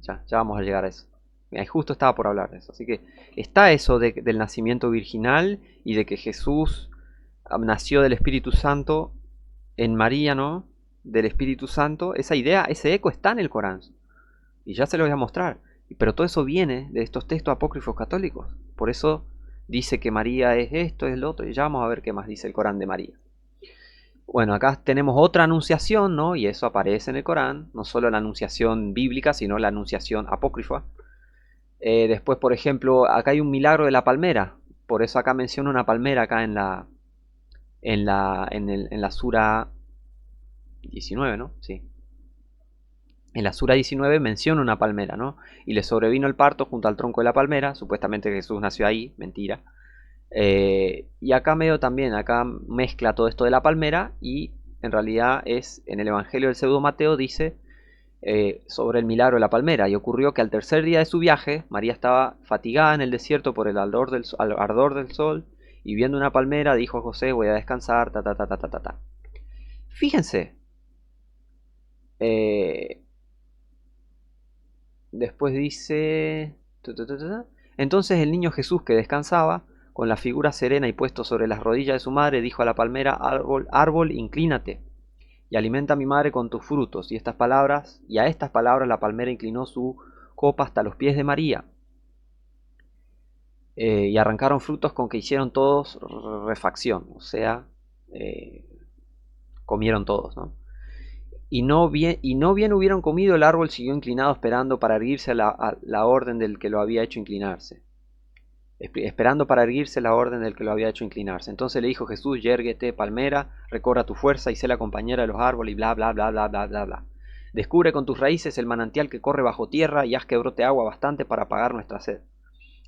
Ya vamos a llegar a eso. Ahí justo estaba por hablar de eso. Así que está eso del nacimiento virginal y de que Jesús nació del Espíritu Santo en María, ¿no? Del Espíritu Santo. Esa idea, ese eco está en el Corán. Y ya se lo voy a mostrar. Pero todo eso viene de estos textos apócrifos católicos. Por eso dice que María es esto, es lo otro. Y ya vamos a ver qué más dice el Corán de María. Bueno, acá tenemos otra anunciación, ¿no? Y eso aparece en el Corán, no solo la anunciación bíblica, sino la anunciación apócrifa. Después, por ejemplo, acá hay un milagro de la palmera. Por eso acá menciono una palmera acá en la sura 19, ¿no? Sí. En la sura 19 menciona una palmera, ¿no? Y le sobrevino el parto junto al tronco de la palmera. Supuestamente Jesús nació ahí, mentira. Y acá medio también, acá mezcla todo esto de la palmera y en realidad es en el Evangelio del pseudo Mateo dice sobre el milagro de la palmera. Y ocurrió que al tercer día de su viaje, María estaba fatigada en el desierto por el ardor del sol y viendo una palmera dijo a José, voy a descansar, ta ta ta ta ta ta. Fíjense, después dice... Entonces el niño Jesús que descansaba, con la figura serena y puesto sobre las rodillas de su madre, dijo a la palmera, árbol, árbol, inclínate, y alimenta a mi madre con tus frutos. Y a estas palabras la palmera inclinó su copa hasta los pies de María. Y arrancaron frutos con que hicieron todos refacción, o sea, comieron todos, ¿no? Y no bien hubieron comido, el árbol siguió inclinado esperando para erguirse a la orden del que lo había hecho inclinarse. Esperando para erguirse la orden del que lo había hecho inclinarse. Entonces le dijo Jesús, yérguete, palmera, recobra tu fuerza y sé la compañera de los árboles y bla, bla, bla, bla, bla, bla, bla. Descubre con tus raíces el manantial que corre bajo tierra y haz que brote agua bastante para apagar nuestra sed.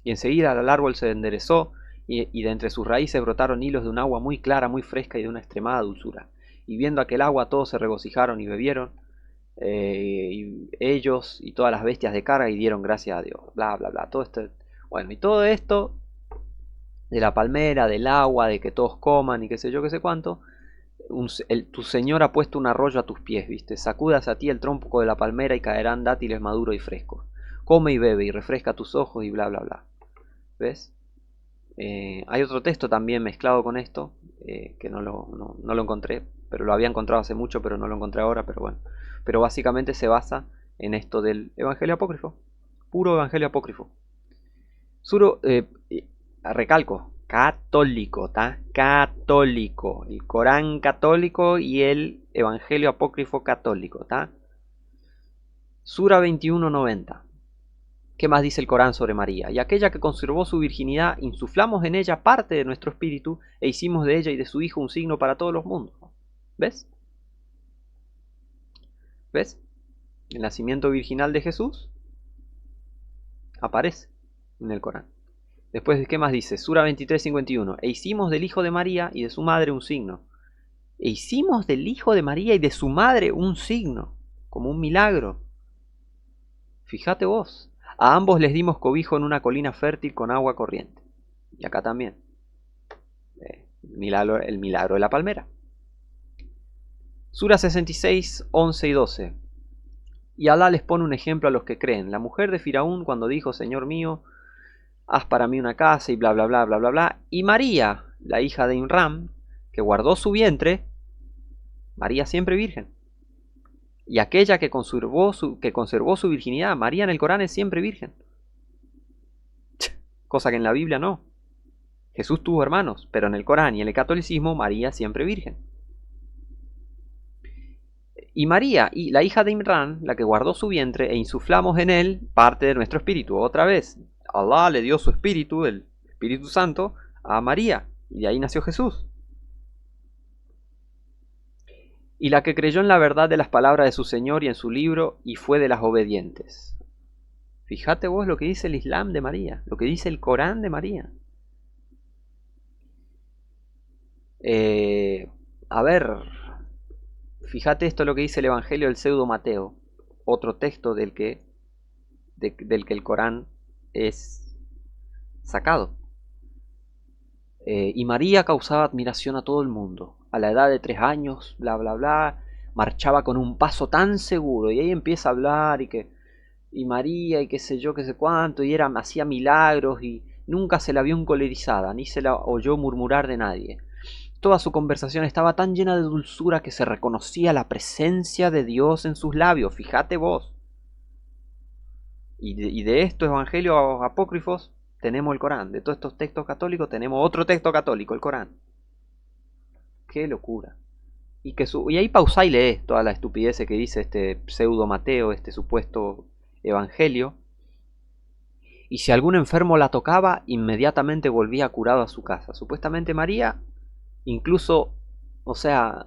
Y enseguida el árbol se enderezó y de entre sus raíces brotaron hilos de un agua muy clara, muy fresca y de una extremada dulzura. Y viendo aquel agua todos se regocijaron y bebieron, y ellos y todas las bestias de carga y dieron gracias a Dios. Bla, bla, bla. Todo esto, bueno, y todo esto de la palmera, del agua, de que todos coman y qué sé yo, qué sé cuánto. Tu Señor ha puesto un arroyo a tus pies, ¿viste? Sacudas a ti el tronco de la palmera y caerán dátiles maduros y frescos. Come y bebe y refresca tus ojos y bla, bla, bla. ¿Ves? Hay otro texto también mezclado con esto, que no lo encontré, pero lo había encontrado hace mucho, pero no lo encontré ahora, pero bueno. Pero básicamente se basa en esto del Evangelio apócrifo. Puro Evangelio apócrifo. Recalco, católico, ¿tá? Católico. El Corán católico y el Evangelio apócrifo católico, ¿tá? Sura 21:90. ¿Qué más dice el Corán sobre María? Y aquella que conservó su virginidad, insuflamos en ella parte de nuestro espíritu e hicimos de ella y de su hijo un signo para todos los mundos. ¿Ves? ¿Ves? El nacimiento virginal de Jesús aparece en el Corán. Después, ¿qué más dice? Sura 23:51. E hicimos del hijo de María y de su madre un signo. E hicimos del hijo de María y de su madre un signo, como un milagro. Fíjate vos. A ambos les dimos cobijo en una colina fértil con agua corriente. Y acá también. El milagro de la palmera. Sura 66, 11 y 12. Y Alá les pone un ejemplo a los que creen. La mujer de Firaún cuando dijo, Señor mío, haz para mí una casa y bla, bla, bla, bla, bla, bla. Y María, la hija de Imran, que guardó su vientre, María siempre virgen. Y aquella que conservó su virginidad, María en el Corán es siempre virgen. Cosa que en la Biblia no. Jesús tuvo hermanos, pero en el Corán y en el catolicismo, María siempre virgen. Y María, y la hija de Imran, la que guardó su vientre, e insuflamos en él parte de nuestro espíritu. Otra vez, Allah le dio su espíritu, el Espíritu Santo, a María, y de ahí nació Jesús. Y la que creyó en la verdad de las palabras de su Señor y en su libro, y fue de las obedientes. Fíjate vos lo que dice el Islam de María, lo que dice el Corán de María. A ver, fíjate esto lo que dice el Evangelio del Pseudo Mateo, otro texto del que el Corán es sacado. Y María causaba admiración a todo el mundo. A la edad de 3 años, bla, bla, bla, marchaba con un paso tan seguro. Y ahí empieza a hablar y María y qué sé yo, qué sé cuánto, y hacía milagros y nunca se la vio encolerizada, ni se la oyó murmurar de nadie. Toda su conversación estaba tan llena de dulzura que se reconocía la presencia de Dios en sus labios, fíjate vos. Y de estos evangelios apócrifos tenemos el Corán, de todos estos textos católicos tenemos otro texto católico, el Corán. Qué locura. Y ahí pausá y lees toda la estupidez que dice este pseudo Mateo, este supuesto evangelio. Y si algún enfermo la tocaba, inmediatamente volvía curado a su casa. Supuestamente María, incluso, o sea,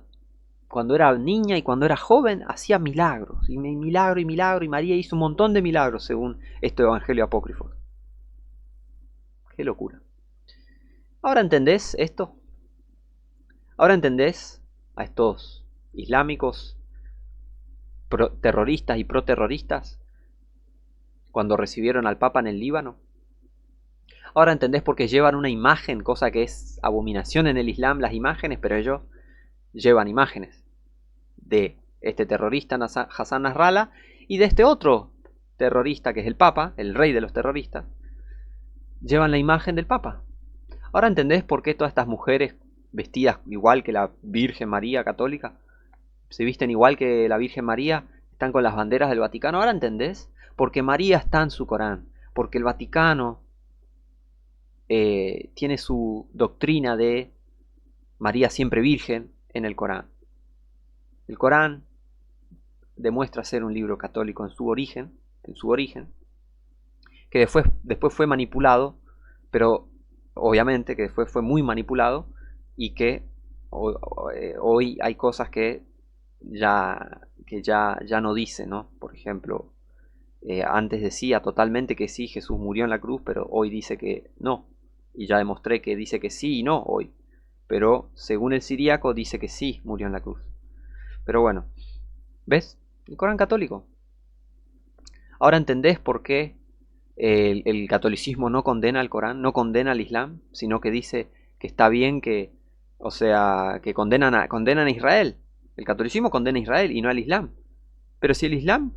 cuando era niña y cuando era joven, hacía milagros. Y milagro y milagro. Y María hizo un montón de milagros según este evangelio apócrifo. Qué locura. ¿Ahora entendés esto? ¿Ahora entendés a estos islámicos terroristas y proterroristas cuando recibieron al Papa en el Líbano? Ahora entendés por qué llevan una imagen, cosa que es abominación en el Islam, las imágenes, pero ellos llevan imágenes de este terrorista Hassan Nasrallah y de este otro terrorista que es el Papa, el rey de los terroristas. Llevan la imagen del Papa. Ahora entendés por qué todas estas mujeres vestidas igual que la Virgen María católica, se visten igual que la Virgen María, están con las banderas del Vaticano. Ahora entendés, porque María está en su Corán, porque el Vaticano tiene su doctrina de María siempre virgen en el Corán. El Corán demuestra ser un libro católico en su origen, que después fue manipulado, pero obviamente que después fue muy manipulado y que hoy hay cosas que ya no dice, ¿no? Por ejemplo, antes decía totalmente que sí, Jesús murió en la cruz, pero hoy dice que no. Y ya demostré que dice que sí y no hoy. Pero según el siríaco dice que sí murió en la cruz. Pero bueno, ¿ves? El Corán católico. Ahora entendés por qué el catolicismo no condena al Corán, no condena al Islam, sino que dice que está bien que, o sea, que condenan a Israel. El catolicismo condena a Israel y no al Islam. Pero si el Islam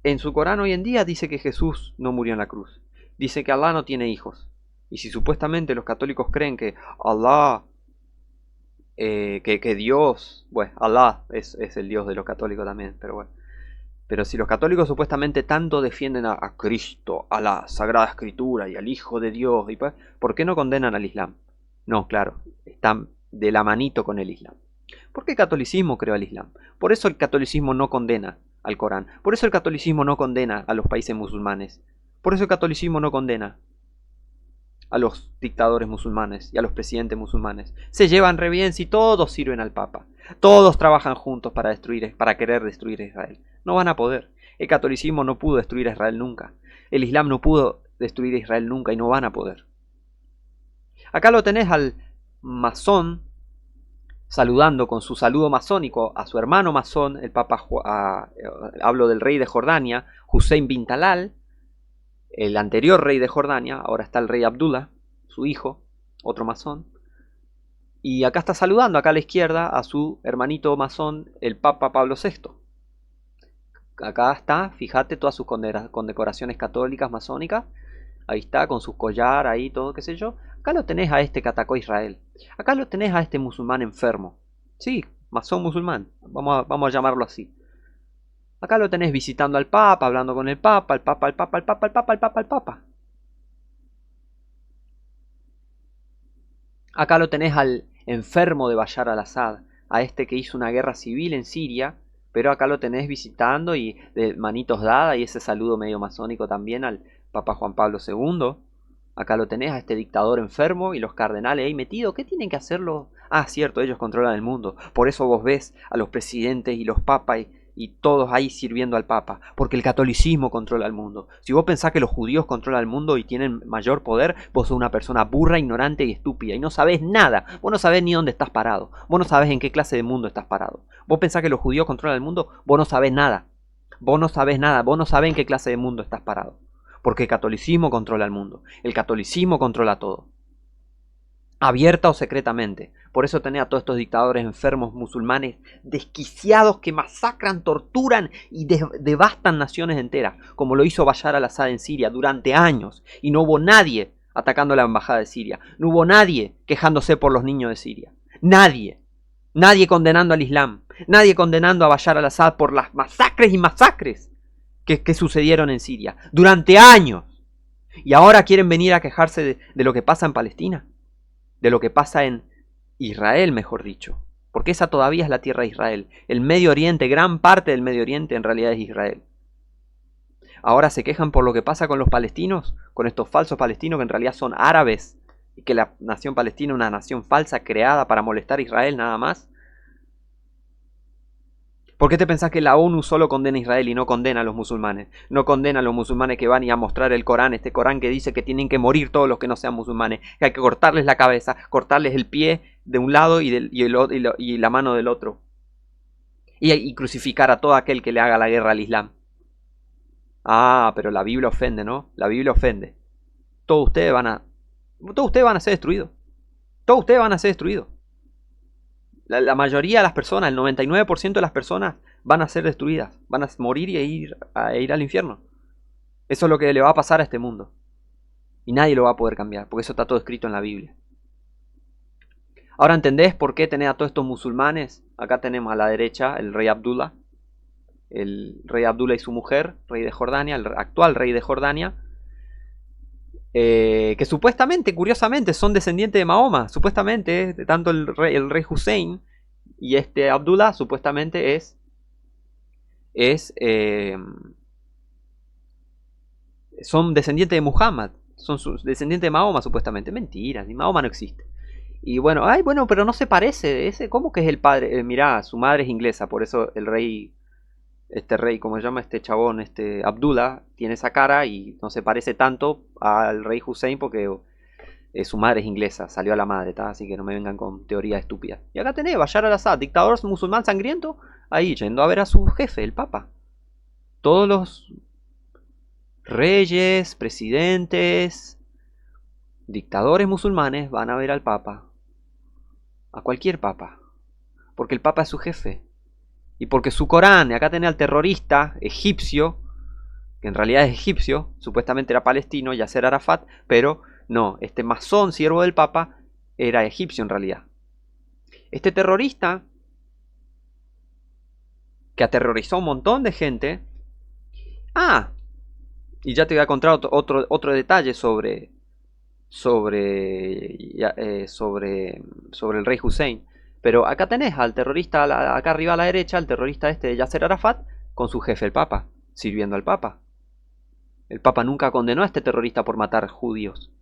en su Corán hoy en día dice que Jesús no murió en la cruz, dice que Allah no tiene hijos. Y si supuestamente los católicos creen que Allah, que Dios, bueno, Allah es el Dios de los católicos también, pero bueno. Pero si los católicos supuestamente tanto defienden a Cristo, a la Sagrada Escritura y al Hijo de Dios, ¿por qué no condenan al Islam? No, claro, están de la manito con el Islam. ¿Por qué el catolicismo creó al Islam? Por eso el catolicismo no condena al Corán. Por eso el catolicismo no condena a los países musulmanes. Por eso el catolicismo no condena a los dictadores musulmanes y a los presidentes musulmanes. Se llevan re bien si todos sirven al Papa. Todos trabajan juntos para querer destruir a Israel. No van a poder. El catolicismo no pudo destruir a Israel nunca. El Islam no pudo destruir a Israel nunca y no van a poder. Acá lo tenés al masón saludando con su saludo masónico a su hermano masón, el Papa, hablo del rey de Jordania, Hussein bin Talal, el anterior rey de Jordania, ahora está el rey Abdullah, su hijo, otro masón. Y acá está saludando, acá a la izquierda, a su hermanito masón, el Papa Pablo VI. Acá está, fíjate, todas sus condecoraciones católicas, masónicas. Ahí está, con sus collar, ahí todo, qué sé yo. Acá lo tenés a este que atacó a Israel. Acá lo tenés a este musulmán enfermo. Sí, masón musulmán, vamos a llamarlo así. Acá lo tenés visitando al Papa, hablando con el Papa, el Papa, el Papa, el Papa, el Papa, el Papa, el Papa. Acá lo tenés al enfermo de Bashar al-Assad, a este que hizo una guerra civil en Siria, pero acá lo tenés visitando y de manitos dadas y ese saludo medio masónico también al Papa Juan Pablo II. Acá lo tenés a este dictador enfermo y los cardenales ahí metidos. ¿Qué tienen que hacerlo? Ah, cierto, ellos controlan el mundo. Por eso vos ves a los presidentes y los papas y todos ahí sirviendo al Papa, porque el catolicismo controla el mundo. Si vos pensás que los judíos controlan el mundo y tienen mayor poder, vos sos una persona burra, ignorante y estúpida y no sabés nada. Vos no sabés ni dónde estás parado. Vos no sabés en qué clase de mundo estás parado. Vos pensás que los judíos controlan el mundo, vos no sabés nada. Vos no sabés nada, vos no sabés en qué clase de mundo estás parado. Porque el catolicismo controla el mundo. El catolicismo controla todo. Abierta o secretamente. Por eso tenés a todos estos dictadores enfermos musulmanes desquiciados que masacran, torturan y devastan naciones enteras, como lo hizo Bashar al-Assad en Siria durante años, y no hubo nadie atacando la embajada de Siria, no hubo nadie quejándose por los niños de Siria, nadie, nadie condenando al Islam, nadie condenando a Bashar al-Assad por las masacres y masacres que sucedieron en Siria durante años, y ahora quieren venir a quejarse de lo que pasa en Palestina. De lo que pasa en Israel, mejor dicho, porque esa todavía es la tierra de Israel. El Medio Oriente, gran parte del Medio Oriente en realidad es Israel. Ahora se quejan por lo que pasa con los palestinos, con estos falsos palestinos que en realidad son árabes, y que la nación palestina es una nación falsa creada para molestar a Israel nada más. ¿Por qué te pensás que la ONU solo condena a Israel y no condena a los musulmanes? No condena a los musulmanes que van y a mostrar el Corán, este Corán que dice que tienen que morir todos los que no sean musulmanes, que hay que cortarles la cabeza, cortarles el pie de un lado y la mano del otro. Y crucificar a todo aquel que le haga la guerra al Islam. Ah, pero la Biblia ofende, ¿no? La Biblia ofende. Todos ustedes van a ser destruidos. Todos ustedes van a ser destruidos. La mayoría de las personas, el 99% de las personas van a ser destruidas, van a morir y ir al infierno. Eso es lo que le va a pasar a este mundo. Y nadie lo va a poder cambiar, porque eso está todo escrito en la Biblia. Ahora entendés por qué tenés a todos estos musulmanes. Acá tenemos a la derecha el rey Abdullah. El rey Abdullah y su mujer, rey de Jordania, el actual rey de Jordania. Que supuestamente, curiosamente, son descendientes de Mahoma. Supuestamente, tanto el rey Hussein y este Abdullah, supuestamente son descendientes de Muhammad. Son descendientes de Mahoma, supuestamente. Mentiras, ni Mahoma no existe. Y bueno, pero no se parece. ¿Cómo que es el padre? Mirá, su madre es inglesa, por eso el rey... Este rey, como se llama este chabón, este Abdullah, tiene esa cara y no se parece tanto al rey Hussein porque su madre es inglesa, salió a la madre, ¿tá? Así que no me vengan con teorías estúpidas. Y acá tenés Bashar al-Assad, dictador musulmán sangriento, ahí yendo a ver a su jefe, el Papa. Todos los reyes, presidentes, dictadores musulmanes van a ver al Papa, a cualquier Papa, porque el Papa es su jefe. Y porque su Corán, acá tenés al terrorista egipcio, que en realidad es egipcio, supuestamente era palestino, Yasser Arafat, pero no, este masón siervo del Papa era egipcio en realidad. Este terrorista, que aterrorizó a un montón de gente. Ah, y ya te voy a contar otro detalle sobre el rey Hussein. Pero acá tenés al terrorista, acá arriba a la derecha, al terrorista este de Yasser Arafat, con su jefe el Papa, sirviendo al Papa. El Papa nunca condenó a este terrorista por matar judíos.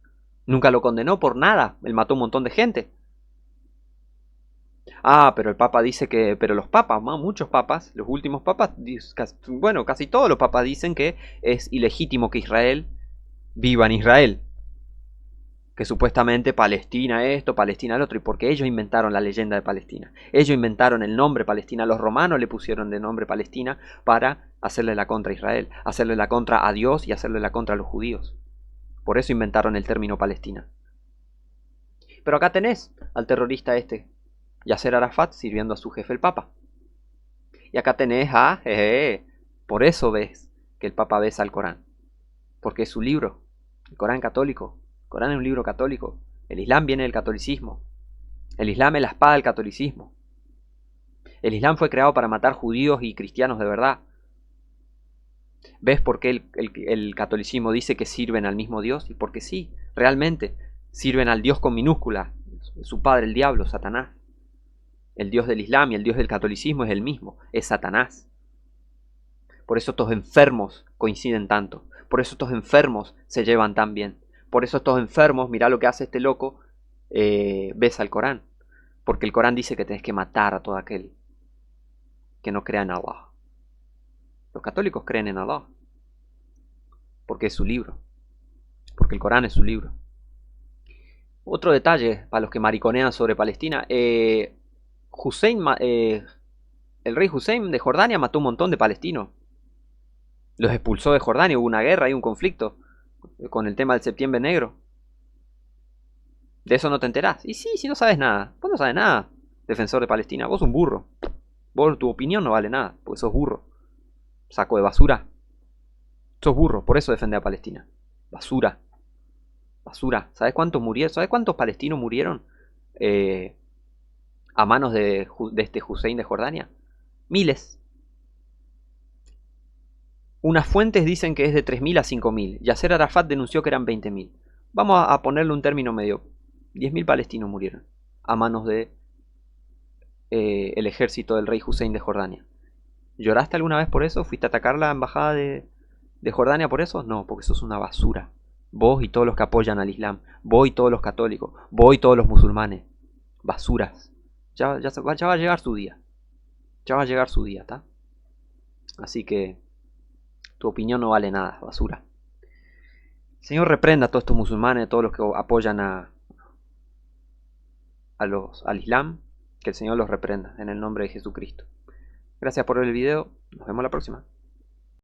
Nunca lo condenó por nada. Él mató un montón de gente. Ah, pero el Papa dice que... Pero los papas, muchos papas, los últimos papas, bueno, casi todos los papas dicen que es ilegítimo que Israel viva en Israel. Que supuestamente Palestina esto, Palestina el otro, y porque ellos inventaron la leyenda de Palestina. Ellos inventaron el nombre Palestina, los romanos le pusieron de nombre Palestina para hacerle la contra a Israel, hacerle la contra a Dios y hacerle la contra a los judíos. Por eso inventaron el término Palestina. Pero acá tenés al terrorista este, Yasser Arafat, sirviendo a su jefe el Papa. Y acá tenés a... por eso ves que el Papa besa al Corán. Porque es su libro, el Corán católico. El Corán es un libro católico. El Islam viene del catolicismo. El Islam es la espada del catolicismo. El Islam fue creado para matar judíos y cristianos de verdad. ¿Ves por qué el catolicismo dice que sirven al mismo Dios? Y porque sí, realmente sirven al Dios con minúscula, su padre el diablo, Satanás. El Dios del Islam y el Dios del catolicismo es el mismo, es Satanás. Por eso estos enfermos coinciden tanto. Por eso estos enfermos se llevan tan bien. Por eso estos enfermos, mirá lo que hace este loco, besa el Corán. Porque el Corán dice que tenés que matar a todo aquel que no crea en Allah. Los católicos creen en Allah. Porque es su libro. Porque el Corán es su libro. Otro detalle para los que mariconean sobre Palestina. El rey Hussein de Jordania mató un montón de palestinos. Los expulsó de Jordania. Hubo una guerra y un conflicto con el tema del Septiembre Negro. De eso no te enterás. Y sí, si no sabes nada. Vos no sabes nada, defensor de Palestina. Vos sos un burro. Vos, tu opinión no vale nada, porque sos burro. Saco de basura. Sos burro, por eso defendés a Palestina. Basura. Basura. ¿Sabes cuántos murieron? ¿Sabes cuántos palestinos murieron eh, a manos de este Hussein de Jordania? Miles. Unas fuentes dicen que es de 3.000 a 5.000. Yasser Arafat denunció que eran 20.000. Vamos a ponerle un término medio. 10.000 palestinos murieron a manos de el ejército del rey Hussein de Jordania. ¿Lloraste alguna vez por eso? ¿Fuiste a atacar la embajada de Jordania por eso? No, porque sos una basura. Vos y todos los que apoyan al Islam. Vos y todos los católicos. Vos y todos los musulmanes. Basuras. Ya va a llegar su día. Ya va a llegar su día, ¿está? Así que tu opinión no vale nada, basura. El Señor reprenda a todos estos musulmanes, a todos los que apoyan al Islam. Que el Señor los reprenda en el nombre de Jesucristo. Gracias por ver el video. Nos vemos la próxima.